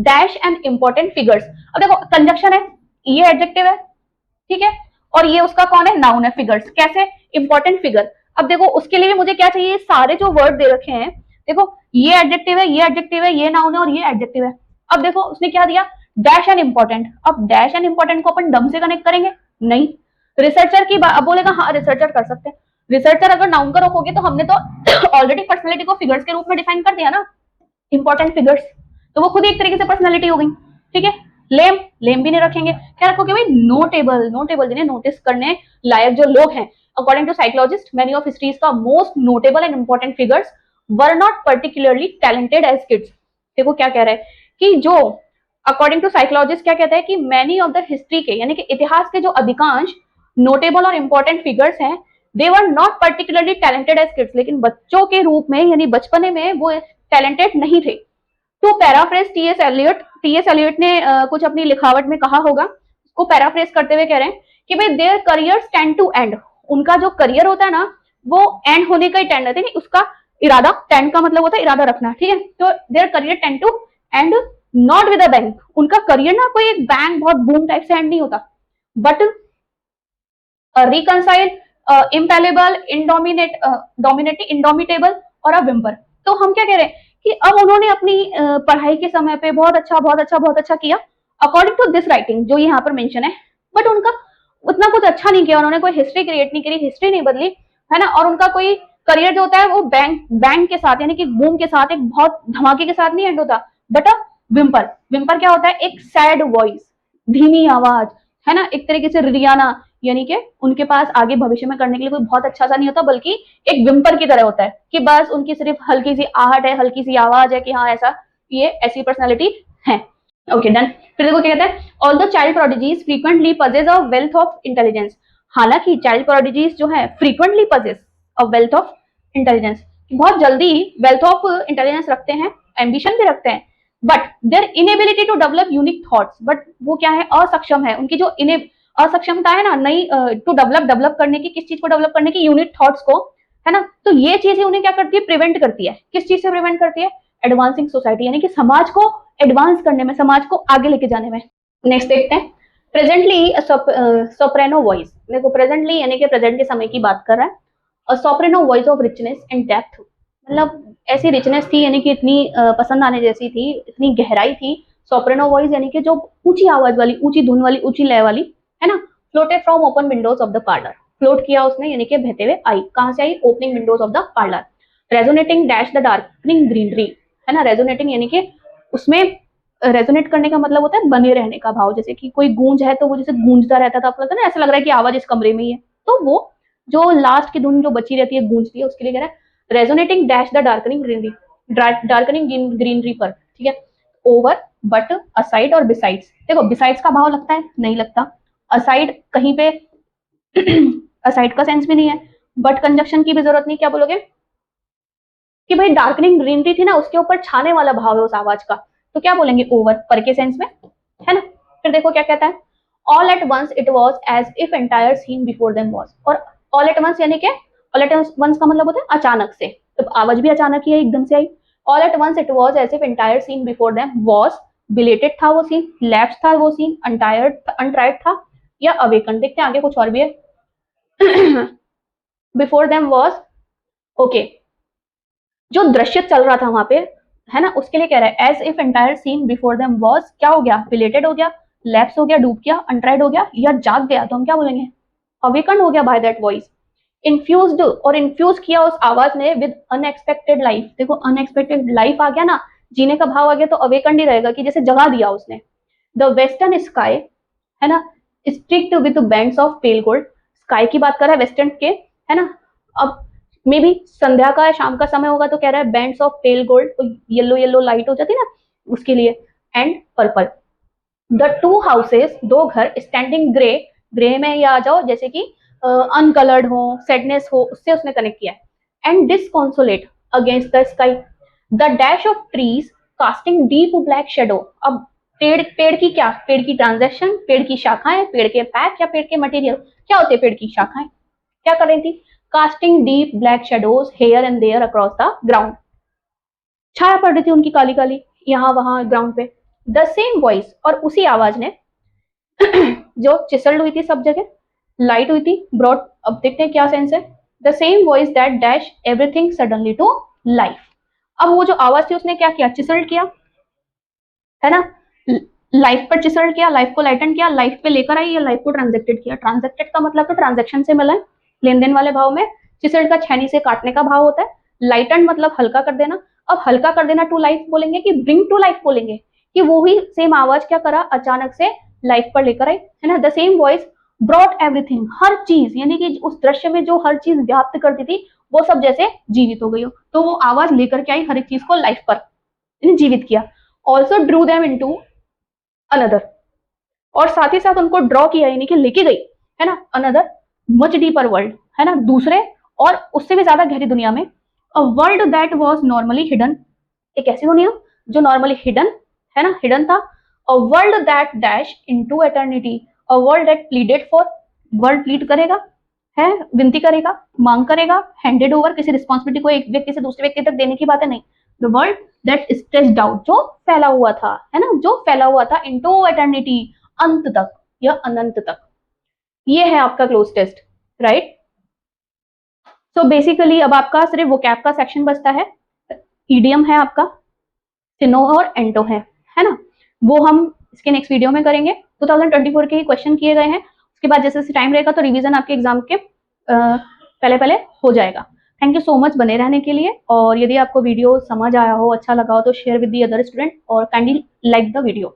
dash and important figures। अब देखो कंजक्शन है, ये एडजेक्टिव है ठीक है, और ये उसका कौन है नाउन है, फिगर्स कैसे इंपॉर्टेंट फिगर। अब देखो उसके लिए भी मुझे क्या चाहिए, सारे जो वर्ड दे रखे हैं देखो ये एडजेक्टिव है, ये एडजेक्टिव है, ये नाउन है और ये एडजेक्टिव है। अब देखो उसने क्या दिया डैश एंड इंपॉर्टेंट। अब डैश एंड इंपॉर्टेंट को अपन डम से कनेक्ट करेंगे नहीं। रिसर्चर की अब बोलेगा हाँ रिसर्चर कर सकते हैं। रिसर्चर अगर नाउन का रखोगे तो हमने तो ऑलरेडी पर्सनालिटी को फिगर्स के रूप में डिफाइन कर दिया ना, इंपॉर्टेंट फिगर्स, तो वो खुद एक तरीके से पर्सनालिटी हो गई ठीक है। लेम, लेम भी नहीं रखेंगे, क्या रखोगे भाई नोटेबल। नोटेबल जिन्हें नोटिस करने लायक जो लोग हैं। According to psychologist many of histories का most notable and important figures were not particularly talented as kids. देखो क्या कह रहा है कि जो अकॉर्डिंग टू साइकोलॉजिस्ट क्या कहता है कि मैनी ऑफ द हिस्ट्री के यानी कि इतिहास के जो अधिकांश नोटेबल और इंपॉर्टेंट फिगर्स हैं they were not particularly talented as kids. लेकिन बच्चों के रूप में यानी बचपने में वो टैलेंटेड नहीं थे। तो पैराफ्रेज टीएस एलियट ने कुछ अपनी लिखावट में कहा होगा, उसको पैराफ्रेज करते हुए कह रहे हैं कि भाई their careers tend to end. उनका जो करियर होता है ना वो एंड होने का ही टेंड रहता है, उसका इरादा, टेंड का मतलब होता है इरादा रखना ठीक है। तो their career tend to end not with a bang. उनका करियर ना कोई एक बैंग बहुत बूम टाइप से एंड नहीं होता, बट रिकंसाइल, इम्पेलेबल, इंडोमिटेबल और अब विम्पर। तो हम क्या कह रहे हैं कि अब उन्होंने अपनी पढ़ाई के समय पे बहुत अच्छा किया अकॉर्डिंग टू दिस राइटिंग जो यहाँ पर मेंशन है, बट उनका उतना कुछ अच्छा नहीं किया, उन्होंने कोई हिस्ट्री क्रिएट नहीं करी, हिस्ट्री नहीं बदली है ना। और उनका कोई करियर जो होता है वो बैंक के साथ यानी कि बूम के साथ, एक बहुत धमाके के साथ नहीं एंड होता, बट विम्पर। विम्पर क्या होता है, एक सैड वॉइस, धीमी आवाज है ना, एक तरीके से रियाना, यानी कि उनके पास आगे भविष्य में करने के लिए कोई बहुत अच्छा सा नहीं होता बल्कि एक विम्पर की तरह होता है कि बस उनकी सिर्फ हल्की सी आहट है, हल्की सी आवाज है कि हाँ ऐसा, ये ऐसी पर्सनालिटी है। Okay done. फिर देखो क्या कहता है, all the child prodigies frequently possess a wealth of intelligence. हालांकि चाइल्ड प्रोडिजीज जो है frequently possess a wealth of intelligence, बहुत जल्दी वेल्थ ऑफ इंटेलिजेंस रखते हैं, एम्बिशन भी रखते हैं, but their inability to develop unique thoughts. But वो क्या है, असक्षम है, उनकी जो असक्षमता है ना नई टू डेवलप करने की, किस चीज को डेवलप करने की, यूनिक थॉट्स को है ना। तो ये चीजें उन्हें क्या करती है, प्रिवेंट करती है। किस चीज से प्रिवेंट करती है, एडवांसिंग सोसाइटी, यानी कि समाज को एडवांस करने में, समाज को आगे लेके जाने में। नेक्स्ट देखते हैं, प्रेजेंटली सोप्रेनो वॉइस। देखो प्रेजेंटली यानी कि प्रेजेंट के समय की बात कर रहा है। Soprano voice of richness and depth, मतलब ऐसी रिचनेस थी यानी कि इतनी पसंद आने जैसी थी, इतनी गहराई थी। सोप्रेनो वॉइस यानी कि जो ऊंची आवाज वाली, ऊंची धुन वाली, ऊंची लय वाली है ना। Floated from open windows of the parlour, float किया उसने यानी कि बहते हुए आई, कहां से आई, opening windows of the parlour. Resonating dash the darkening greenery है ना। रेजोनेटिंग यानी कि उसमें रेजोनेट करने का मतलब होता है बने रहने का भाव, जैसे कि कोई गूंज है तो वो जैसे गूंजता रहता था, आपको लगता है ना ऐसा लग रहा है कि आवाज इस कमरे में ही है, तो वो जो लास्ट की धुन जो बची रहती है गूंजती है, उसके लिए कह रहा है resonating dash the darkening greenery, darkening greenery पर ठीक है। ओवर, बट, असाइड और बिसाइड्स। देखो बिसाइड्स का भाव लगता है, नहीं लगता। असाइड कहीं पे असाइड का सेंस भी नहीं है, बट कंजक्शन की भी जरूरत नहीं। क्या बोलोगे कि भाई डार्कनिंग ग्रीनरी थी ना, उसके ऊपर छाने वाला भाव है उस आवाज का, तो क्या बोलेंगे ओवर, पर के सेंस में है ना। फिर देखो क्या कहता है, all at once it was as if entire scene before them was. और ऑल एट वंस यानी कि ऑल एट वंस का मतलब होता है अचानक से, तो आवाज भी अचानक ही है, एकदम से आई। All at once it was as if entire scene before them was, belated था वो सीन, लैप्स था वो सीन, अनट्राइड था, या अवेकन। देखते हैं आगे कुछ और भी है। बिफोर देम वॉज, ओके, जो दृश्य चल रहा था वहां पे, है ना, उसके लिए कह रहा है as if entire scene before them was क्या हो गया, रिलेटेड हो गया, लैप्स हो गया, डूब गया, अनट्राइड हो गया, या जाग गया, तो हम क्या बोलेंगे, अवेकन हो गया बाय दैट वॉइस। इन्फ्यूज्ड, और इन्फ्यूज किया उस आवाज ने विद अनएक्सपेक्टेड लाइफ। देखो अनएक्सपेक्टेड लाइफ आ गया ना, जीने का भाव आ गया, तो अवेकन ही रहेगा कि जैसे जगा दिया उसने। द वेस्टर्न स्काई, है ना, strict with bands of pale gold. Sky की बात कर रहा है वेस्टर्न के, है ना। अब मे बी संध्या का है, शाम का समय होगा, तो कह रहा है बैंड्स ऑफ पेल गोल्ड, तो येलो येलो लाइट हो जाती है ना उसके लिए। And purple, the two houses, दो घर, स्टैंडिंग ग्रे, ग्रे में ये आ जाओ जैसे कि अनकलर्ड हो, सैडनेस हो, उससे उसने कनेक्ट किया है। And disconsolate against the sky, the dash of trees casting deep black shadow. अब पेड़ की क्या, पेड़ की ट्रांजेक्शन, पेड़ की शाखाएं, पेड़ के पैक या पेड़ के मटेरियल, क्या होते हैं पेड़ की शाखाएं, क्या कर रही थी, casting deep black shadows here and there across the ground. छाया पड़ रही थी उनकी काली काली यहाँ वहां ग्राउंड पे। द सेम वॉइस, और उसी आवाज ने जो चिसल्ड हुई थी सब जगह, लाइट हुई थी, ब्रॉड, अब देखते हैं क्या सेंस है। The same voice that dash everything suddenly to life. अब वो जो आवाज थी उसने क्या किया, चिसल्ड किया, है ना, लाइफ पर चिसल्ड किया, लाइफ को लाइटन किया, लाइफ पे लेकर आई, या लाइफ को ट्रांजेक्टेड किया। ट्रांजेक्टेड का मतलब तो ट्रांजेक्शन से मिला है, लेन देन वाले भाव में। चिसल्ड का छैनी से काटने का भाव होता है। लाइटन मतलब हल्का कर देना। अब हल्का कर देना टू लाइफ बोलेंगे कि ब्रिंग टू लाइफ बोलेंगे, कि वो ही सेम आवाज क्या करा, अचानक से लाइफ पर लेकर आई, है ना। The same voice brought everything, हर चीज, यानी कि उस दृश्य में जो हर चीज व्याप्त करती थी वो सब जैसे जीवित हो गई हो, तो वो आवाज लेकर के आई हर एक चीज को लाइफ पर, जीवित किया। Also Drew them into another, और साथ ही साथ उनको ड्रॉ किया, यानी कि लेके गई, है ना, अनदर मच डीपर वर्ल्ड, है ना, दूसरे और उससे भी ज्यादा गहरी दुनिया में। A world that was normally hidden, एक ऐसी दुनिया जो नॉर्मली हिडन, है ना, हिडन था। A world that dash into eternity, a world that pleaded for, world plead करेगा, है, विनती करेगा, मांग करेगा, हैंडेड ओवर, किसी रिस्पॉन्सिबिलिटी को एक व्यक्ति से दूसरे व्यक्ति तक देने की बात है नहीं। The world that stressed out, जो फैला हुआ था, है ना, जो फैला हुआ था, इनटू एटर्निटी, अंत तक या अनंत तक। ये है आपका close test, right. So basically अब आपका सिर्फ वोकैब का सेक्शन बचता है। ईडियम है आपका, सिनो और एंटो है ना, वो हम इसके नेक्स्ट वीडियो में करेंगे। 2024 के ही क्वेश्चन किए गए हैं, उसके बाद जैसे जैसे टाइम रहेगा तो रिवीजन आपके एग्जाम के पहले पहले हो जाएगा। थैंक यू सो मच बने रहने के लिए, और यदि आपको वीडियो समझ आया हो, अच्छा लगा हो, तो share with the other student और काइंडली लाइक द वीडियो।